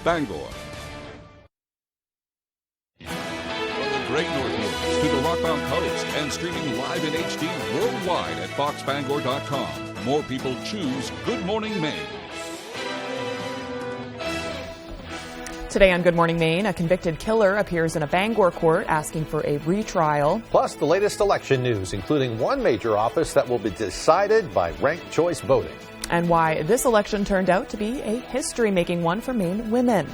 Bangor. From the Great Northwoods to the Rockbound Coast and streaming live in HD worldwide at foxbangor.com. More people choose Good Morning Maine. Today on Good Morning Maine, a convicted killer appears in a Bangor court asking for a retrial. Plus, the latest election news, including one major office that will be decided by ranked choice voting. And why this election turned out to be a history-making one for Maine women.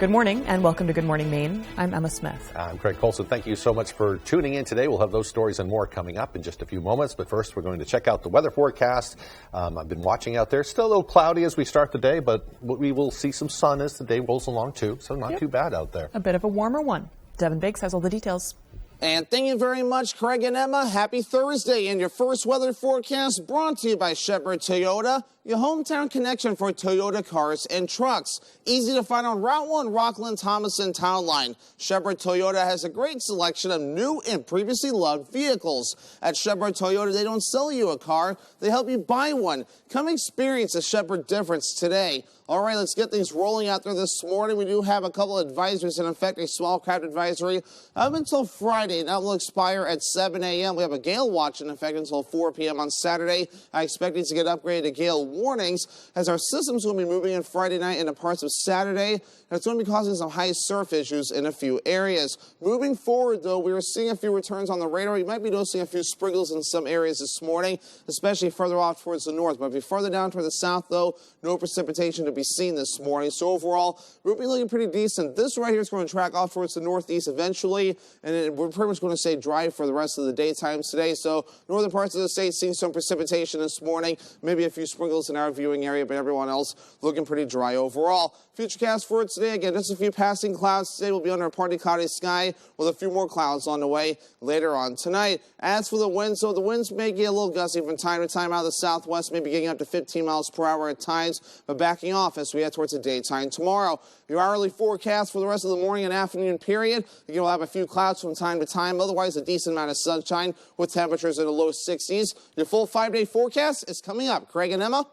Good morning and welcome to Good Morning Maine. I'm Emma Smith. I'm Craig Colson. Thank you so much for tuning in today. We'll have those stories and more coming up in just a few moments. But first, we're going to check out the weather forecast. I've been watching out there. Still a little cloudy as we start the day, but we will see some sun as the day rolls along too. So not too bad out there. A bit of a warmer one. Devin Biggs has all the details. And thank you very much, Craig and Emma. Happy Thursday. And your first weather forecast brought to you by Shepherd Toyota, your hometown connection for Toyota cars and trucks. Easy to find on Route 1, Rockland, Thomason Town Line. Shepherd Toyota has a great selection of new and previously loved vehicles. At Shepherd Toyota, they don't sell you a car, they help you buy one. Come experience the Shepherd difference today. All right, let's get things rolling out there this morning. We do have a couple of advisories in effect, a small craft advisory up until Friday. That will expire at 7 a.m. We have a gale watch in effect until 4 p.m. on Saturday. I expect it to get upgraded to gale warnings as our system's going to be moving in Friday night into parts of Saturday. And it's going to be causing some high surf issues in a few areas. Moving forward, though, we are seeing a few returns on the radar. You might be noticing a few sprinkles in some areas this morning, especially further off towards the north. But if you're further down toward the south, though, no precipitation to be seen this morning. So overall, we'll be looking pretty decent. This right here is going to track off towards the northeast eventually, and then we're pretty much going to stay dry for the rest of the daytime today. So northern parts of the state seeing some precipitation this morning, maybe a few sprinkles in our viewing area, but everyone else looking pretty dry overall. Futurecast for today, again, just a few passing clouds. Today will be under a partly cloudy sky with a few more clouds on the way later on tonight. As for the winds, so the winds may get a little gusty from time to time out of the southwest, maybe getting up to 15 miles per hour at times, but backing off as we head towards the daytime tomorrow. Your hourly forecast for the rest of the morning and afternoon period, you'll have a few clouds from time to time, otherwise a decent amount of sunshine with temperatures in the low 60s. Your full 5-day forecast is coming up. Craig and Emma?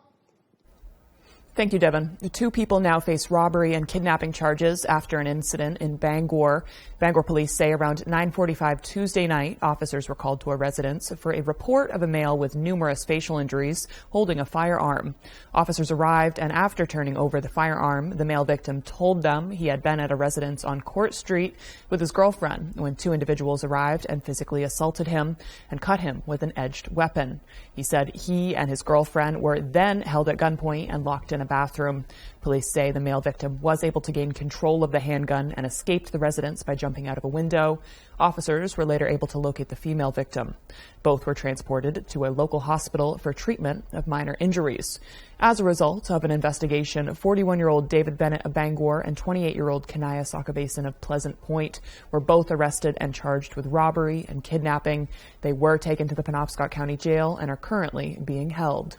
Thank you, Devin. The two people now face robbery and kidnapping charges after an incident in Bangor. Bangor police say around 9:45 Tuesday night, officers were called to a residence for a report of a male with numerous facial injuries holding a firearm. Officers arrived, and after turning over the firearm, the male victim told them he had been at a residence on Court Street with his girlfriend when two individuals arrived and physically assaulted him and cut him with an edged weapon. He said he and his girlfriend were then held at gunpoint and locked in a bathroom. Police say the male victim was able to gain control of the handgun and escaped the residence by jumping out of a window. Officers were later able to locate the female victim. Both were transported to a local hospital for treatment of minor injuries. As a result of an investigation, 41-year-old David Bennett of Bangor and 28-year-old Kanaya Sakabason of Pleasant Point were both arrested and charged with robbery and kidnapping. They were taken to the Penobscot County Jail and are currently being held.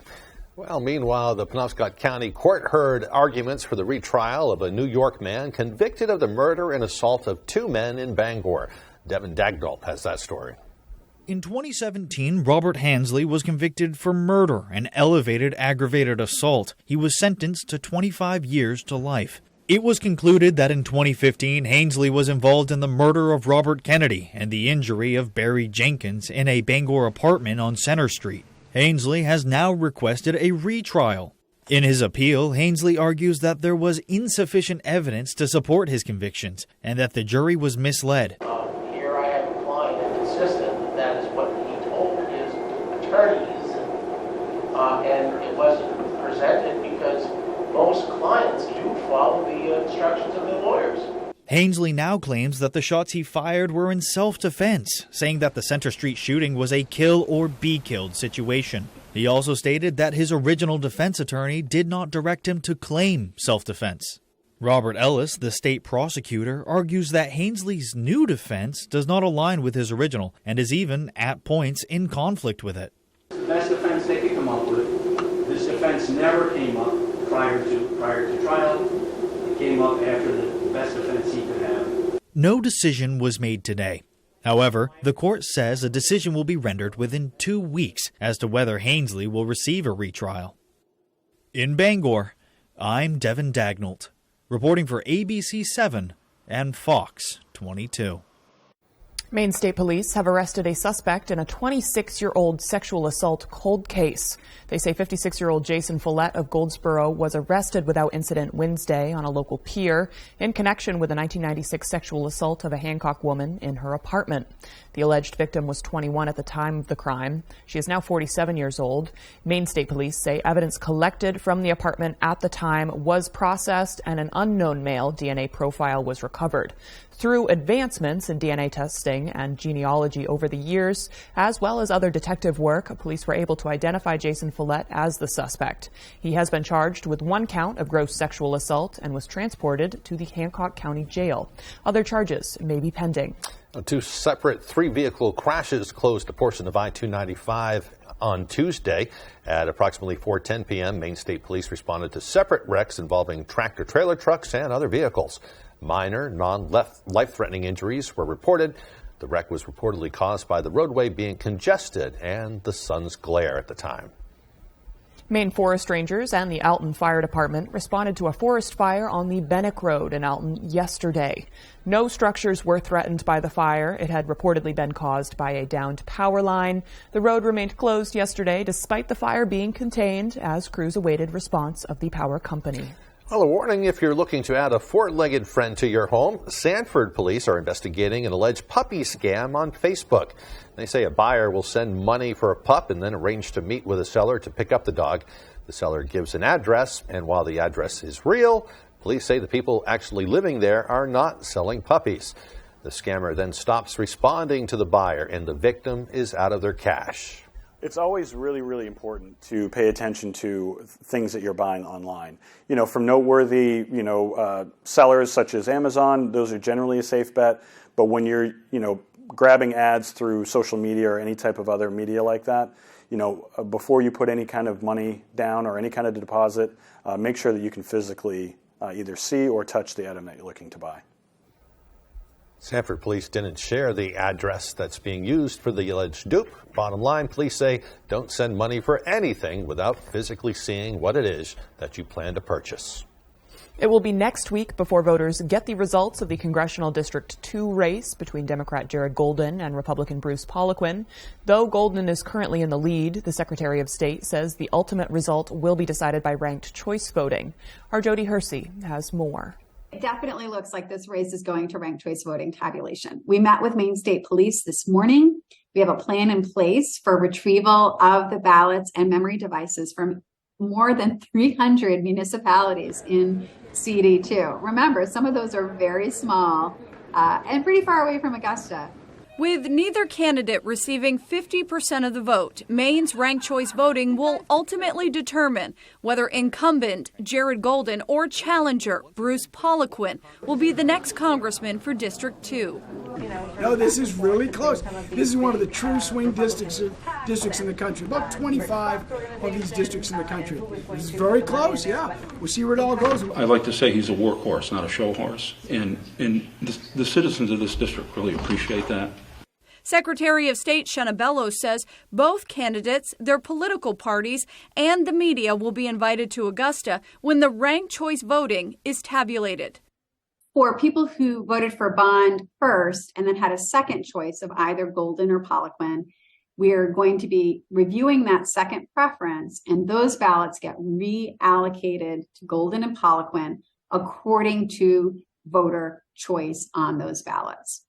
Well, meanwhile, the Penobscot County Court heard arguments for the retrial of a New York man convicted of the murder and assault of two men in Bangor. Devin Dagnall has that story. In 2017, Robert Hansley was convicted for murder and elevated aggravated assault. He was sentenced to 25 years to life. It was concluded that in 2015, Hansley was involved in the murder of Robert Kennedy and the injury of Barry Jenkins in a Bangor apartment on Center Street. Hansley has now requested a retrial. In his appeal, Hansley argues that there was insufficient evidence to support his convictions and that the jury was misled. Here I have a client and insistent that that is what he told his attorneys, and it wasn't presented because most clients do follow the instructions of their lawyers. Hansley now claims that the shots he fired were in self-defense, saying that the Center Street shooting was a kill or be killed situation. He also stated that his original defense attorney did not direct him to claim self-defense. Robert Ellis, the state prosecutor, argues that Hansley's new defense does not align with his original and is even, at points, in conflict with it. The best defense they could come up with. This defense never came up prior to trial. It came up after the best defense he could have. No decision was made today. However, the court says a decision will be rendered within 2 weeks as to whether Hansley will receive a retrial. In Bangor, I'm Devin Dagnall, Reporting for ABC 7 and Fox 22. Maine State Police have arrested a suspect in a 26-year-old sexual assault cold case. They say 56-year-old Jason Follett of Goldsboro was arrested without incident Wednesday on a local pier in connection with a 1996 sexual assault of a Hancock woman in her apartment. The alleged victim was 21 at the time of the crime. She is now 47 years old. Maine State Police say evidence collected from the apartment at the time was processed and an unknown male DNA profile was recovered. Through advancements in DNA testing and genealogy over the years, as well as other detective work, police were able to identify Jason Follett as the suspect. He has been charged with 1 count of gross sexual assault and was transported to the Hancock County Jail. Other charges may be pending. 2 separate 3-vehicle crashes closed a portion of I-295 on Tuesday. At approximately 4:10 p.m., Maine State Police responded to separate wrecks involving tractor-trailer trucks and other vehicles. Minor, non-life-threatening injuries were reported. The wreck was reportedly caused by the roadway being congested and the sun's glare at the time. Maine Forest Rangers and the Alton Fire Department responded to a forest fire on the Bennick Road in Alton yesterday. No structures were threatened by the fire. It had reportedly been caused by a downed power line. The road remained closed yesterday despite the fire being contained as crews awaited response of the power company. Well, a warning if you're looking to add a 4-legged friend to your home. Sanford police are investigating an alleged puppy scam on Facebook. They say a buyer will send money for a pup and then arrange to meet with a seller to pick up the dog. The seller gives an address, and while the address is real, police say the people actually living there are not selling puppies. The scammer then stops responding to the buyer, and the victim is out of their cash. It's always really, really important to pay attention to things that you're buying online. You know, from noteworthy, sellers such as Amazon, those are generally a safe bet. But when you're, grabbing ads through social media or any type of other media like that, before you put any kind of money down or any kind of deposit, make sure that you can physically either see or touch the item that you're looking to buy. Sanford police didn't share the address that's being used for the alleged dupe. Bottom line, police say don't send money for anything without physically seeing what it is that you plan to purchase. It will be next week before voters get the results of the Congressional District 2 race between Democrat Jared Golden and Republican Bruce Poliquin. Though Golden is currently in the lead, the Secretary of State says the ultimate result will be decided by ranked choice voting. Our Jody Hersey has more. It definitely looks like this race is going to ranked choice voting tabulation. We met with Maine State Police this morning. We have a plan in place for retrieval of the ballots and memory devices from more than 300 municipalities in CD2. Remember, some of those are very small and pretty far away from Augusta. With neither candidate receiving 50% of the vote, Maine's ranked choice voting will ultimately determine whether incumbent Jared Golden or challenger Bruce Poliquin will be the next congressman for District 2. No, this is really close. This is one of the true swing districts in the country. About 25 of these districts in the country. This is very close, yeah. We'll see where it all goes. I like to say he's a workhorse, not a show horse. And the citizens of this district really appreciate that. Secretary of State Shenna Bellows says both candidates, their political parties, and the media will be invited to Augusta when the ranked choice voting is tabulated. For people who voted for Bond first and then had a second choice of either Golden or Poliquin, we are going to be reviewing that second preference, and those ballots get reallocated to Golden and Poliquin according to voter choice on those ballots.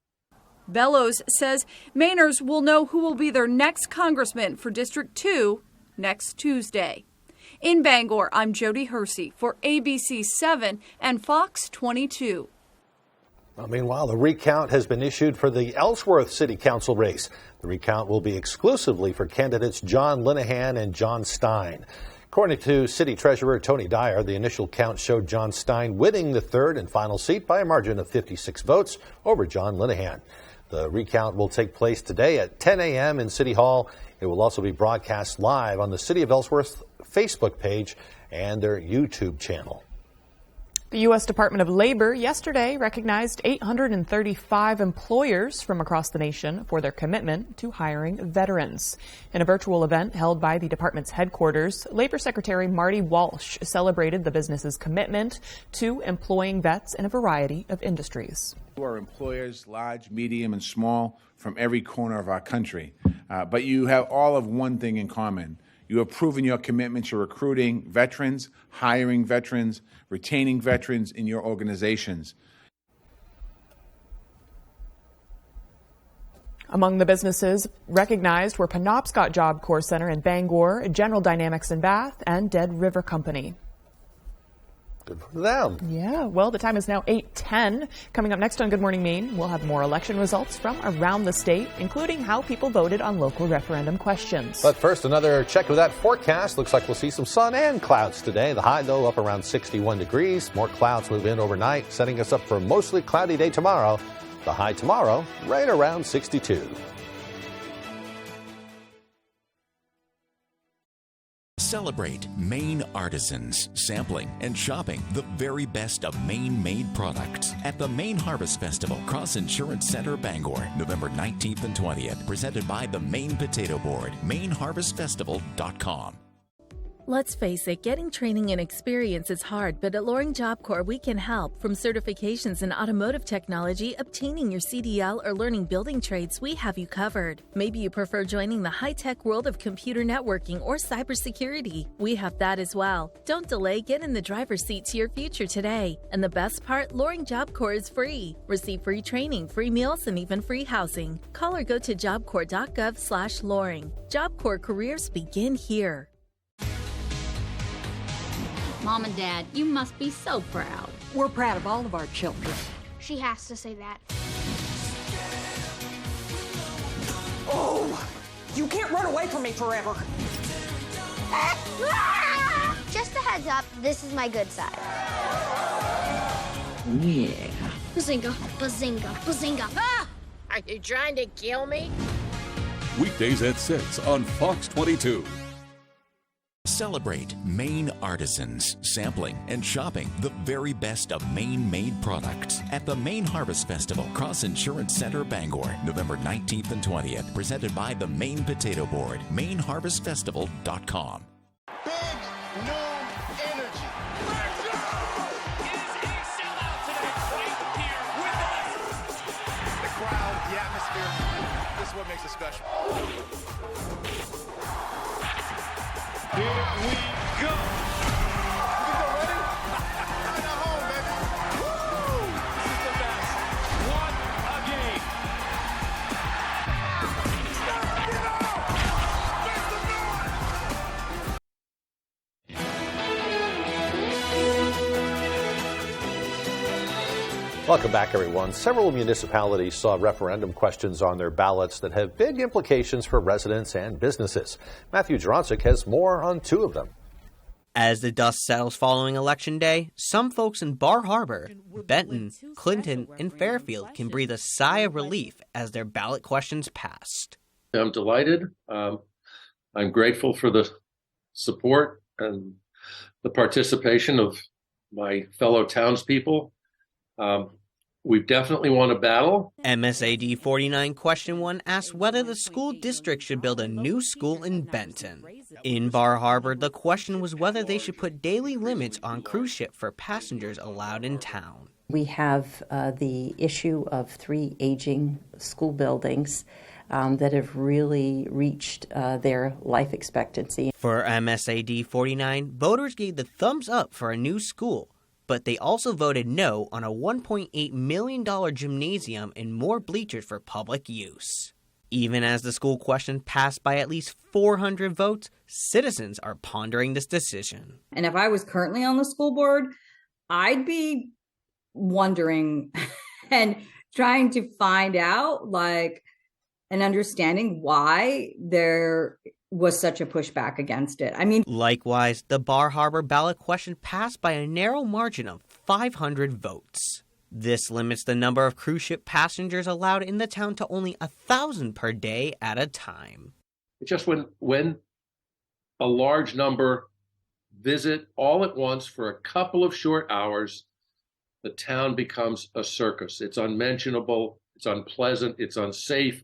Bellows says Mainers will know who will be their next congressman for District 2 next Tuesday. In Bangor, I'm Jody Hersey for ABC 7 and Fox 22. Well, meanwhile, the recount has been issued for the Ellsworth City Council race. The recount will be exclusively for candidates John Linehan and John Stein. According to City Treasurer Tony Dyer, the initial count showed John Stein winning the third and final seat by a margin of 56 votes over John Linehan. The recount will take place today at 10 a.m. in City Hall. It will also be broadcast live on the City of Ellsworth Facebook page and their YouTube channel. The U.S. Department of Labor yesterday recognized 835 employers from across the nation for their commitment to hiring veterans. In a virtual event held by the department's headquarters, Labor Secretary Marty Walsh celebrated the business's commitment to employing vets in a variety of industries. Our employers, large, medium, and small, from every corner of our country. But you have all of one thing in common. You have proven your commitment to recruiting veterans, hiring veterans, retaining veterans in your organizations. Among the businesses recognized were Penobscot Job Corps Center in Bangor, General Dynamics in Bath, and Dead River Company. Good for them. Yeah, well, the time is now 8:10. Coming up next on Good Morning Maine, we'll have more election results from around the state, including how people voted on local referendum questions. But first, another check of that forecast. Looks like we'll see some sun and clouds today. The high, though, up around 61 degrees. More clouds move in overnight, setting us up for a mostly cloudy day tomorrow. The high tomorrow, right around 62. Celebrate Maine artisans, sampling and shopping the very best of Maine-made products at the Maine Harvest Festival, Cross Insurance Center, Bangor, November 19th and 20th, presented by the Maine Potato Board, MaineHarvestFestival.com. Let's face it, getting training and experience is hard, but at Loring Job Corps, we can help. From certifications in automotive technology, obtaining your CDL, or learning building trades, we have you covered. Maybe you prefer joining the high-tech world of computer networking or cybersecurity. We have that as well. Don't delay, get in the driver's seat to your future today. And the best part, Loring Job Corps is free. Receive free training, free meals, and even free housing. Call or go to jobcorps.gov/Loring. Job Corps careers begin here. Mom and Dad, you must be so proud. We're proud of all of our children. She has to say that. Oh, you can't run away from me forever. Just a heads up, this is my good side. Yeah. Bazinga, bazinga, bazinga. Ah! Are you trying to kill me? Weekdays at 6 on Fox 22. Celebrate Maine artisans, sampling and shopping the very best of Maine-made products at the Maine Harvest Festival, Cross Insurance Center, Bangor, November 19th and 20th, presented by the Maine Potato Board, MaineHarvestFestival.com. Big Noon Energy. Let's go! It is a sellout tonight, right here with us. The crowd, the atmosphere, this is what makes it special. Here we go. You think they're ready? Right at home, baby. Woo! This is the best. What a game. Stop it all! Make the noise! Welcome back, everyone. Several municipalities saw referendum questions on their ballots that have big implications for residents and businesses. Matthew Juronsik has more on two of them. As the dust settles following Election Day, some folks in Bar Harbor, Benton, Clinton, and Fairfield can breathe a sigh of relief as their ballot questions passed. I'm delighted. I'm grateful for the support and the participation of my fellow townspeople. We definitely won a battle. MSAD 49 question 1 asked whether the school district should build a new school in Benton. In Bar Harbor, the question was whether they should put daily limits on cruise ship for passengers allowed in town. We have the issue of 3 aging school buildings that have really reached their life expectancy. For MSAD 49, voters gave the thumbs up for a new school, but they also voted no on a $1.8 million gymnasium and more bleachers for public use. Even as the school question passed by at least 400 votes, citizens are pondering this decision. And if I was currently on the school board, I'd be wondering and trying to find out, and understanding why there was such a pushback against it. I mean, likewise, the Bar Harbor ballot question passed by a narrow margin of 500 votes. This limits the number of cruise ship passengers allowed in the town to only 1,000 per day at a time. Just when a large number visit all at once for a couple of short hours, the town becomes a circus. It's unmentionable, it's unpleasant, it's unsafe.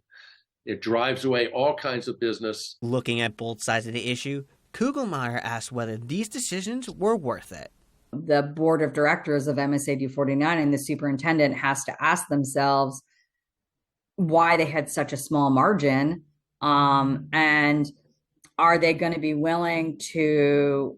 It drives away all kinds of business. Looking at both sides of the issue, Kugelmeyer asked whether these decisions were worth it. The board of directors of MSAD 49 and the superintendent has to ask themselves why they had such a small margin, and are they going to be willing to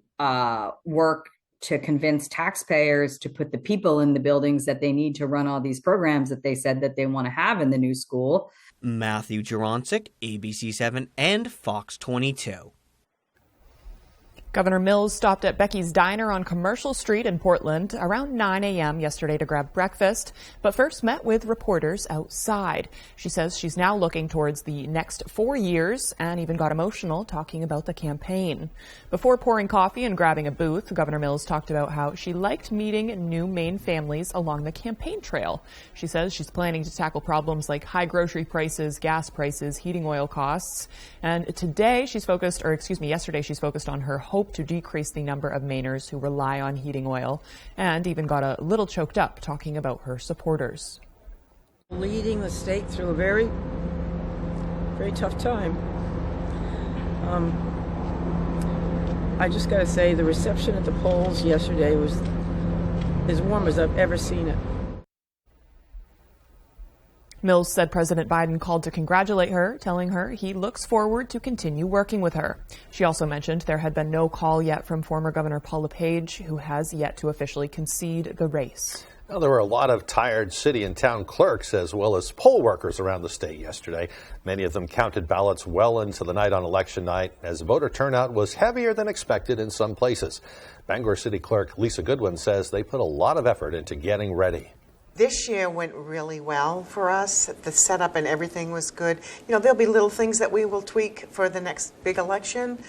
work to convince taxpayers to put the people in the buildings that they need to run all these programs that they said that they want to have in the new school. Matthew Jaroncic, ABC7 and Fox 22. Governor Mills stopped at Becky's Diner on Commercial Street in Portland around 9 a.m. yesterday to grab breakfast, but first met with reporters outside. She says she's now looking towards the next 4 years and even got emotional talking about the campaign. Before pouring coffee and grabbing a booth, Governor Mills talked about how she liked meeting new Maine families along the campaign trail. She says she's planning to tackle problems like high grocery prices, gas prices, heating oil costs. And yesterday she's focused on her hope to decrease the number of Mainers who rely on heating oil, and even got a little choked up talking about her supporters. Leading the state through a very, very tough time. I just got to say the reception at the polls yesterday was as warm as I've ever seen it. Mills said President Biden called to congratulate her, telling her he looks forward to continue working with her. She also mentioned there had been no call yet from former Governor Paul LePage, who has yet to officially concede the race. Well, there were a lot of tired city and town clerks as well as poll workers around the state yesterday. Many of them counted ballots well into the night on election night, as voter turnout was heavier than expected in some places. Bangor City Clerk Lisa Goodwin says they put a lot of effort into getting ready. This year went really well for us. The setup and everything was good. You know, there'll be little things that we will tweak for the next big election.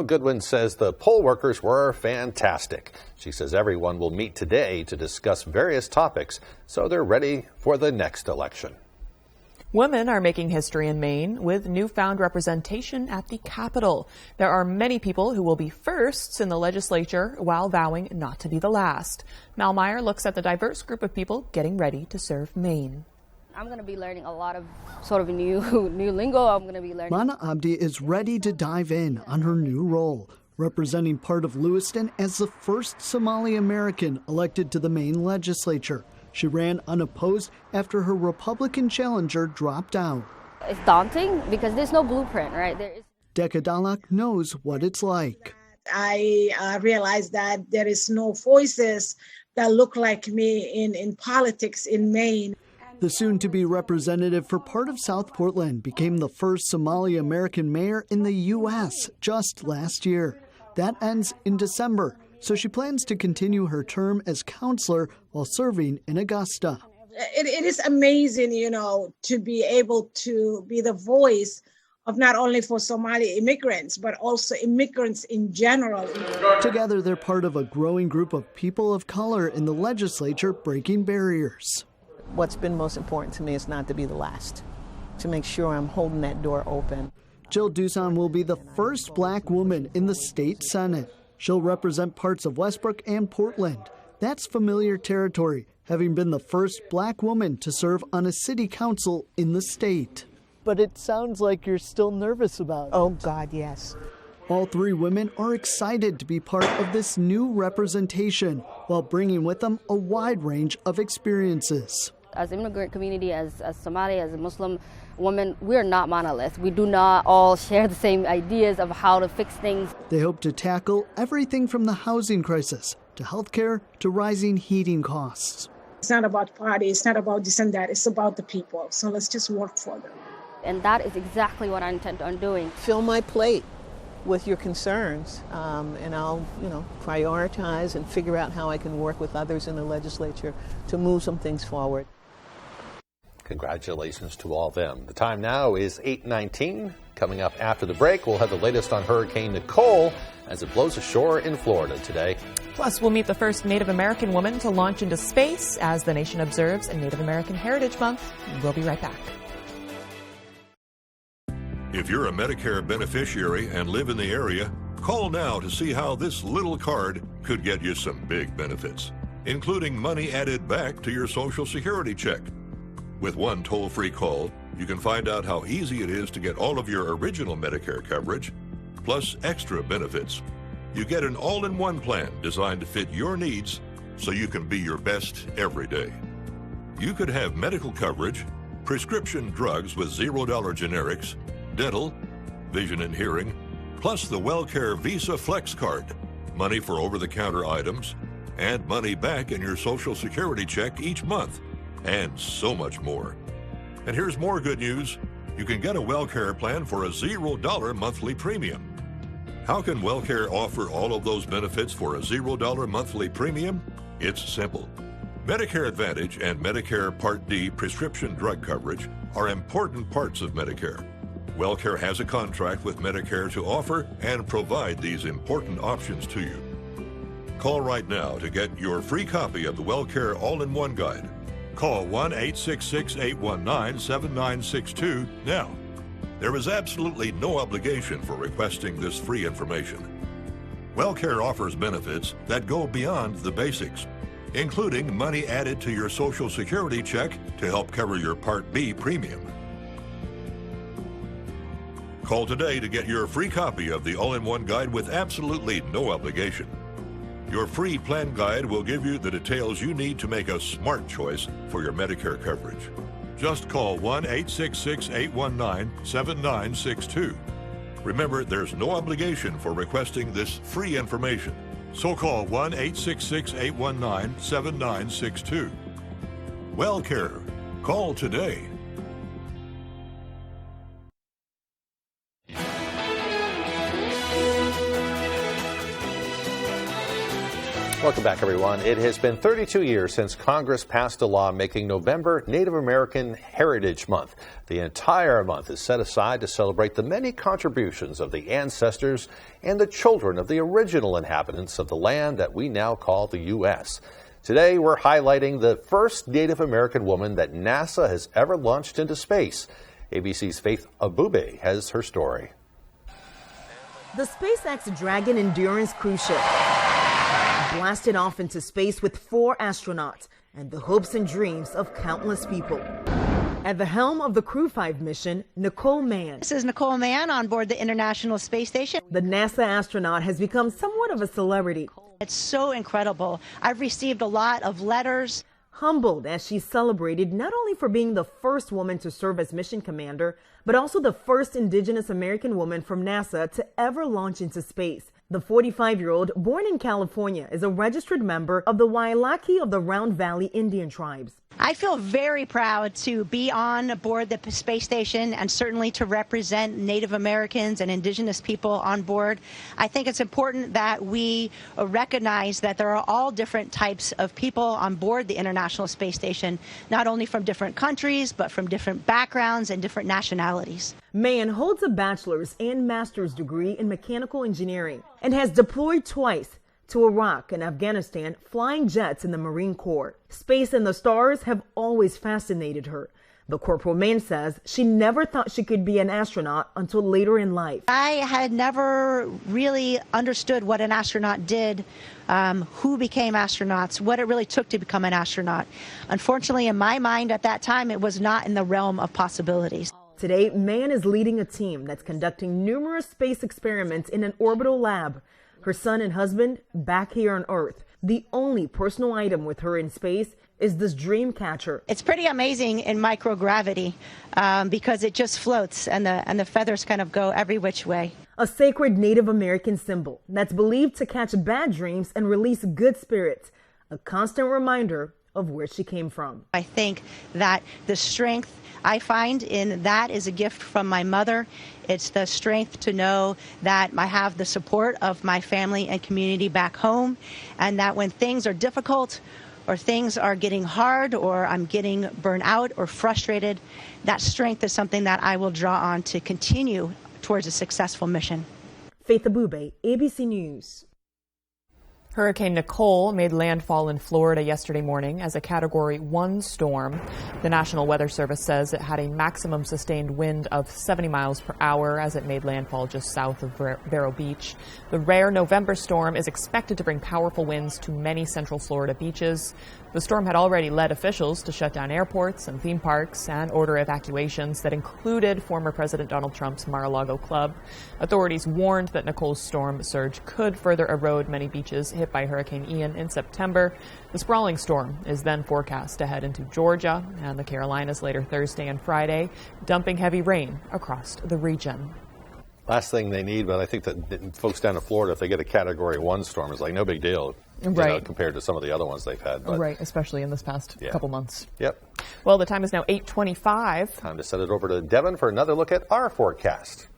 Goodwin says the poll workers were fantastic. She says everyone will meet today to discuss various topics, so they're ready for the next election. Women are making history in Maine with newfound representation at the Capitol. There are many people who will be firsts in the legislature while vowing not to be the last. Mal Meyer looks at the diverse group of people getting ready to serve Maine. I'm going to be learning a lot of sort of new lingo. I'm going to be learning. Mana Abdi is ready to dive in on her new role, representing part of Lewiston as the first Somali American elected to the Maine legislature. She ran unopposed after her Republican challenger dropped out. It's daunting because there's no blueprint, right? Decca Dalak knows what it's like. I realized that there is no voices that look like me in politics in Maine. The soon-to-be representative for part of South Portland became the first Somali American mayor in the U.S. just last year. That ends in December. So she plans to continue her term as counselor while serving in Augusta. It is amazing, you know, to be able to be the voice of not only for Somali immigrants, but also immigrants in general. Together, they're part of a growing group of people of color in the legislature breaking barriers. What's been most important to me is not to be the last, to make sure I'm holding that door open. Jill Dusan will be the first black woman in the state Senate. She'll represent parts of Westbrook and Portland. That's familiar territory, having been the first black woman to serve on a city council in the state. But it sounds like you're still nervous about it. Oh, God, yes. All three women are excited to be part of this new representation while bringing with them a wide range of experiences. As an immigrant community, as Somali, as a Muslim woman, we're not monolith. We do not all share the same ideas of how to fix things. They hope to tackle everything from the housing crisis to healthcare to rising heating costs. It's not about party, it's not about this and that, it's about the people. So let's just work for them. And that is exactly what I intend on doing. Fill my plate with your concerns, and I'll, prioritize and figure out how I can work with others in the legislature to move some things forward. Congratulations to all of them. The time now is 8:19. Coming up after the break, we'll have the latest on Hurricane Nicole as it blows ashore in Florida today. Plus, we'll meet the first Native American woman to launch into space as the nation observes a Native American Heritage Month. We'll be right back. If you're a Medicare beneficiary and live in the area, call now to see how this little card could get you some big benefits. including money added back to your Social Security check. With one toll-free call, you can find out how easy it is to get all of your original Medicare coverage, plus extra benefits. You get an all-in-one plan designed to fit your needs so you can be your best every day. You could have medical coverage, prescription drugs with $0 generics, dental, vision and hearing, plus the WellCare Visa Flex Card, money for over-the-counter items, and money back in your Social Security check each month, and so much more. And here's more good news. You can get a WellCare plan for a $0 monthly premium. How can WellCare offer all of those benefits for a $0 monthly premium? It's simple. Medicare Advantage and Medicare Part D prescription drug coverage are important parts of Medicare. WellCare has a contract with Medicare to offer and provide these important options to you. Call right now to get your free copy of the WellCare All-in-One Guide. Call 1-866-819-7962 now. There is absolutely no obligation for requesting this free information. WellCare offers benefits that go beyond the basics, including money added to your Social Security check to help cover your Part B premium. Call today to get your free copy of the All-in-One Guide with absolutely no obligation. Your free plan guide will give you the details you need to make a smart choice for your Medicare coverage. Just call 1-866-819-7962. Remember, there's no obligation for requesting this free information. So call 1-866-819-7962. WellCare. Call today. Welcome back, everyone. It has been 32 years since Congress passed a law making November Native American Heritage Month. The entire month is set aside to celebrate the many contributions of the ancestors and the children of the original inhabitants of the land that we now call the U.S. Today, we're highlighting the first Native American woman that NASA has ever launched into space. ABC's Faith Abube has her story. The SpaceX Dragon Endurance cruise ship blasted off into space with 4 astronauts and the hopes and dreams of countless people. At the helm of the Crew 5 mission, Nicole Mann. This is Nicole Mann on board the International Space Station. The NASA astronaut has become somewhat of a celebrity. It's so incredible. I've received a lot of letters. Humbled as she's celebrated not only for being the first woman to serve as mission commander, but also the first Indigenous American woman from NASA to ever launch into space. The 45-year-old, born in California, is a registered member of the Wailaki of the Round Valley Indian tribes. I feel very proud to be on board the space station and certainly to represent Native Americans and Indigenous people on board. I think it's important that we recognize that there are all different types of people on board the International Space Station, not only from different countries, but from different backgrounds and different nationalities. Mann holds a bachelor's and master's degree in mechanical engineering and has deployed twice to Iraq and Afghanistan flying jets in the Marine Corps. Space and the stars have always fascinated her. But Corporal Mann says she never thought she could be an astronaut until later in life. I had never really understood what an astronaut did, who became astronauts, what it really took to become an astronaut. Unfortunately, in my mind at that time, it was not in the realm of possibilities. Today, Mann is leading a team that's conducting numerous space experiments in an orbital lab. Her son and husband back here on Earth. The only personal item with her in space is this dream catcher. It's pretty amazing in microgravity because it just floats and the feathers kind of go every which way. A sacred Native American symbol that's believed to catch bad dreams and release good spirits. A constant reminder of where she came from. I think that the strength I find in that is a gift from my mother. It's the strength to know that I have the support of my family and community back home, and that when things are difficult or things are getting hard or I'm getting burnt out or frustrated, that strength is something that I will draw on to continue towards a successful mission. Faith Abube, ABC News. Hurricane Nicole made landfall in Florida yesterday morning as a Category 1 storm. The National Weather Service says it had a maximum sustained wind of 70 miles per hour as it made landfall just south of Vero Beach. The rare November storm is expected to bring powerful winds to many central Florida beaches. The storm had already led officials to shut down airports and theme parks and order evacuations that included former President Donald Trump's Mar-a-Lago club. Authorities warned that Nicole's storm surge could further erode many beaches hit by Hurricane Ian in September. The sprawling storm is then forecast to head into Georgia and the Carolinas later Thursday and Friday, dumping heavy rain across the region. Last thing they need, but I think that folks down in Florida, if they get a Category 1 storm, it's like no big deal, right, compared to some of the other ones they've had. But, right, especially in this past couple months. Yep. Well, the time is now 8:25. Time to send it over to Devin for another look at our forecast.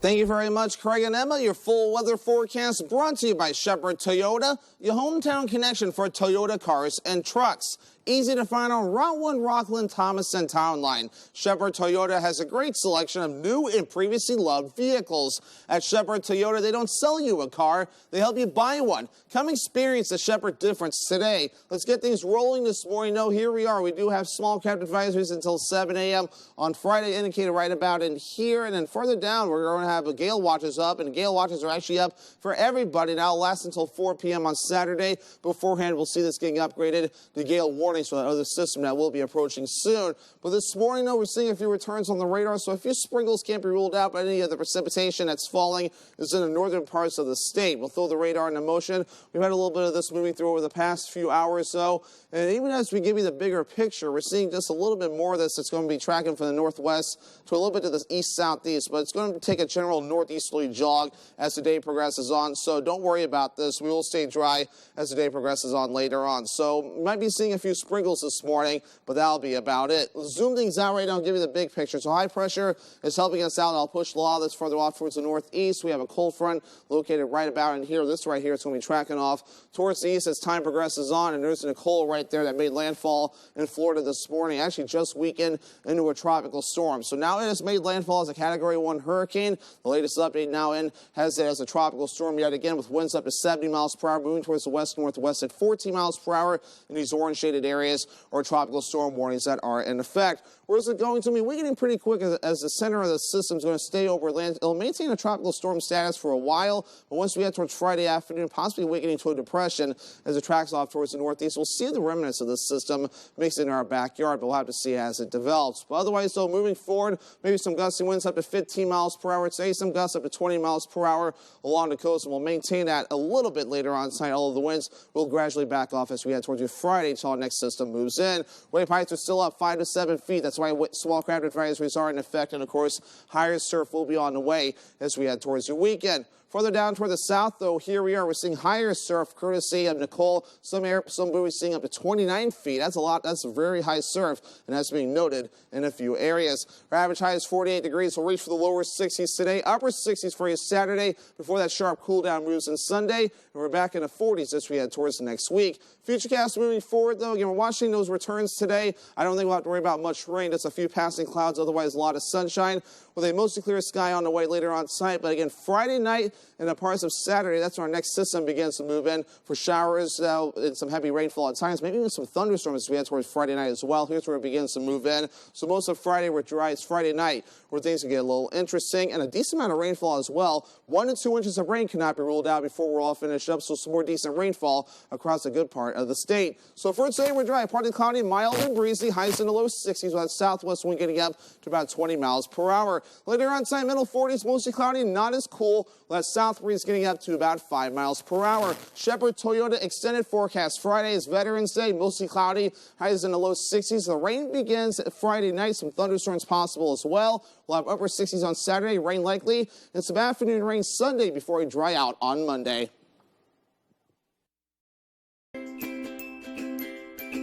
Thank you very much, Craig and Emma. Your full weather forecast brought to you by Shepherd Toyota, your hometown connection for Toyota cars and trucks. Easy to find on Route 1 Rockland, Thomas, and Town Line. Shepherd Toyota has a great selection of new and previously loved vehicles. At Shepherd Toyota, they don't sell you a car, they help you buy one. Come experience the Shepherd difference today. Let's get things rolling this morning. No, here we are. We do have small craft advisories until 7 a.m. on Friday, indicated right about in here. And then further down, we're going to have gale watches up, and gale watches are actually up for everybody now. It'll last until 4 p.m. on Saturday. Beforehand, we'll see this getting upgraded to gale warning for that other system that will be approaching soon. But this morning, though, we're seeing a few returns on the radar, so a few sprinkles can't be ruled out, but any of the precipitation that's falling is in the northern parts of the state. We'll throw the radar into motion. We've had a little bit of this moving through over the past few hours or so, and even as we give you the bigger picture, we're seeing just a little bit more of this that's going to be tracking from the northwest to a little bit to the east-southeast, but it's going to take a general northeasterly jog as the day progresses on, so don't worry about this. We will stay dry as the day progresses on later on. So we might be seeing a few sprinkles this morning, but that'll be about it. Let's zoom things out right now and give you the big picture. So high pressure is helping us out. I'll push a lot of this further off towards the northeast. We have a cold front located right about in here. This right here is going to be tracking off towards the east as time progresses on, and there's Nicole right there that made landfall in Florida this morning, actually just weakened into a tropical storm. So now it has made landfall as a Category 1 hurricane. The latest update now in has it as a tropical storm yet again with winds up to 70 miles per hour, moving towards the west-northwest at 14 miles per hour in these orange shaded areas, or tropical storm warnings that are in effect. Where is it going to be weakening pretty quick as the center of the system is going to stay over land. It'll maintain a tropical storm status for a while, but once we head towards Friday afternoon, possibly weakening to a depression as it tracks off towards the northeast. We'll see the remnants of this system mixed in our backyard, but we'll have to see as it develops. But otherwise, though, moving forward, maybe some gusty winds up to 15 miles per hour. Today, some gusts up to 20 miles per hour along the coast, and we'll maintain that a little bit later on tonight. All of the winds will gradually back off as we head towards Friday until our next system moves in. Wave heights are still up 5 to 7 feet. That's why small craft advisories are in effect, and of course, higher surf will be on the way as we head towards the weekend. Further down toward the south, though, here we are. We're seeing higher surf courtesy of Nicole. Some buoys seeing up to 29 feet. That's a lot. That's a very high surf, and that's being noted in a few areas. Our average high is 48 degrees. We'll reach for the lower 60s today, upper 60s for you Saturday before that sharp cool down moves in Sunday, and we're back in the 40s as we head towards the next week. Futurecast moving forward, though, again, we're watching those returns today. I don't think we'll have to worry about much rain. Just a few passing clouds, otherwise a lot of sunshine with a mostly clear sky on the way later on site. But again, Friday night and the parts of Saturday, that's when our next system begins to move in for showers and some heavy rainfall at times, maybe even some thunderstorms as we head towards Friday night as well. Here's where it begins to move in. So most of Friday we're dry. It's Friday night where things can get a little interesting, and a decent amount of rainfall as well. 1 to 2 inches of rain cannot be ruled out before we're all finished up, so some more decent rainfall across a good part of the state. So for today, we're dry, partly cloudy, mild and breezy, highs in the low 60s, with that southwest wind getting up to about 20 miles per hour. Later on tonight, middle 40s, mostly cloudy, not as cool, with that south breeze getting up to about 5 miles per hour. Shepherd Toyota extended forecast. Friday is Veterans Day, mostly cloudy, highs in the low 60s. The rain begins Friday night, some thunderstorms possible as well. We'll have upper 60s on Saturday, rain likely, and some afternoon rain Sunday before we dry out on Monday.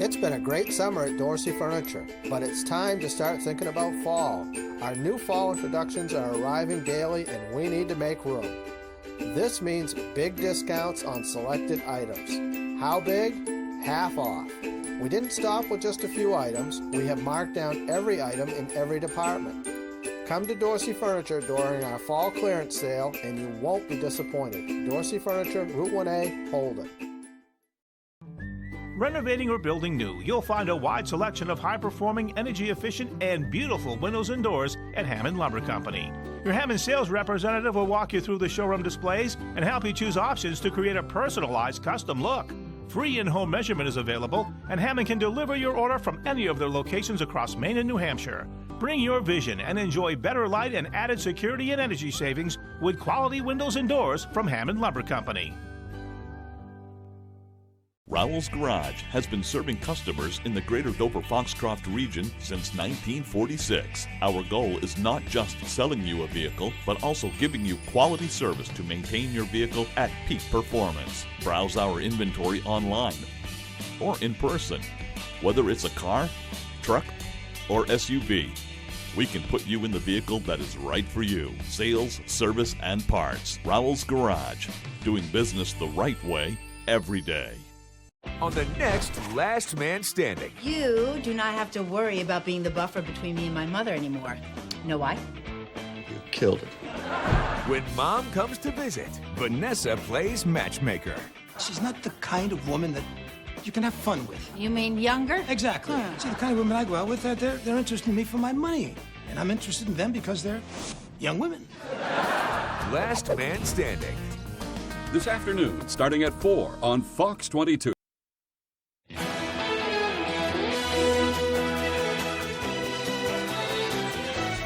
It's been a great summer at Dorsey Furniture, but it's time to start thinking about fall. Our new fall introductions are arriving daily, and we need to make room. This means big discounts on selected items. How big? Half off. We didn't stop with just a few items. We have marked down every item in every department. Come to Dorsey Furniture during our fall clearance sale and you won't be disappointed. Dorsey Furniture, Route 1A, Holden. Renovating or building new, you'll find a wide selection of high-performing, energy-efficient, and beautiful windows and doors at Hammond Lumber Company. Your Hammond sales representative will walk you through the showroom displays and help you choose options to create a personalized custom look. Free in-home measurement is available, and Hammond can deliver your order from any of their locations across Maine and New Hampshire. Bring your vision and enjoy better light and added security and energy savings with quality windows and doors from Hammond Lumber Company. Rowell's Garage has been serving customers in the greater Dover-Foxcroft region since 1946. Our goal is not just selling you a vehicle, but also giving you quality service to maintain your vehicle at peak performance. Browse our inventory online or in person. Whether it's a car, truck, or SUV, we can put you in the vehicle that is right for you. Sales, service, and parts. Rowell's Garage. Doing business the right way every day. On the next Last Man Standing. You do not have to worry about being the buffer between me and my mother anymore. Know why? You killed it. When Mom comes to visit, Vanessa plays matchmaker. She's not the kind of woman that you can have fun with. You mean younger? Exactly. See, the kind of women I go out with, they're interested in me for my money. And I'm interested in them because they're young women. Last Man Standing. This afternoon, starting at 4 on Fox 22.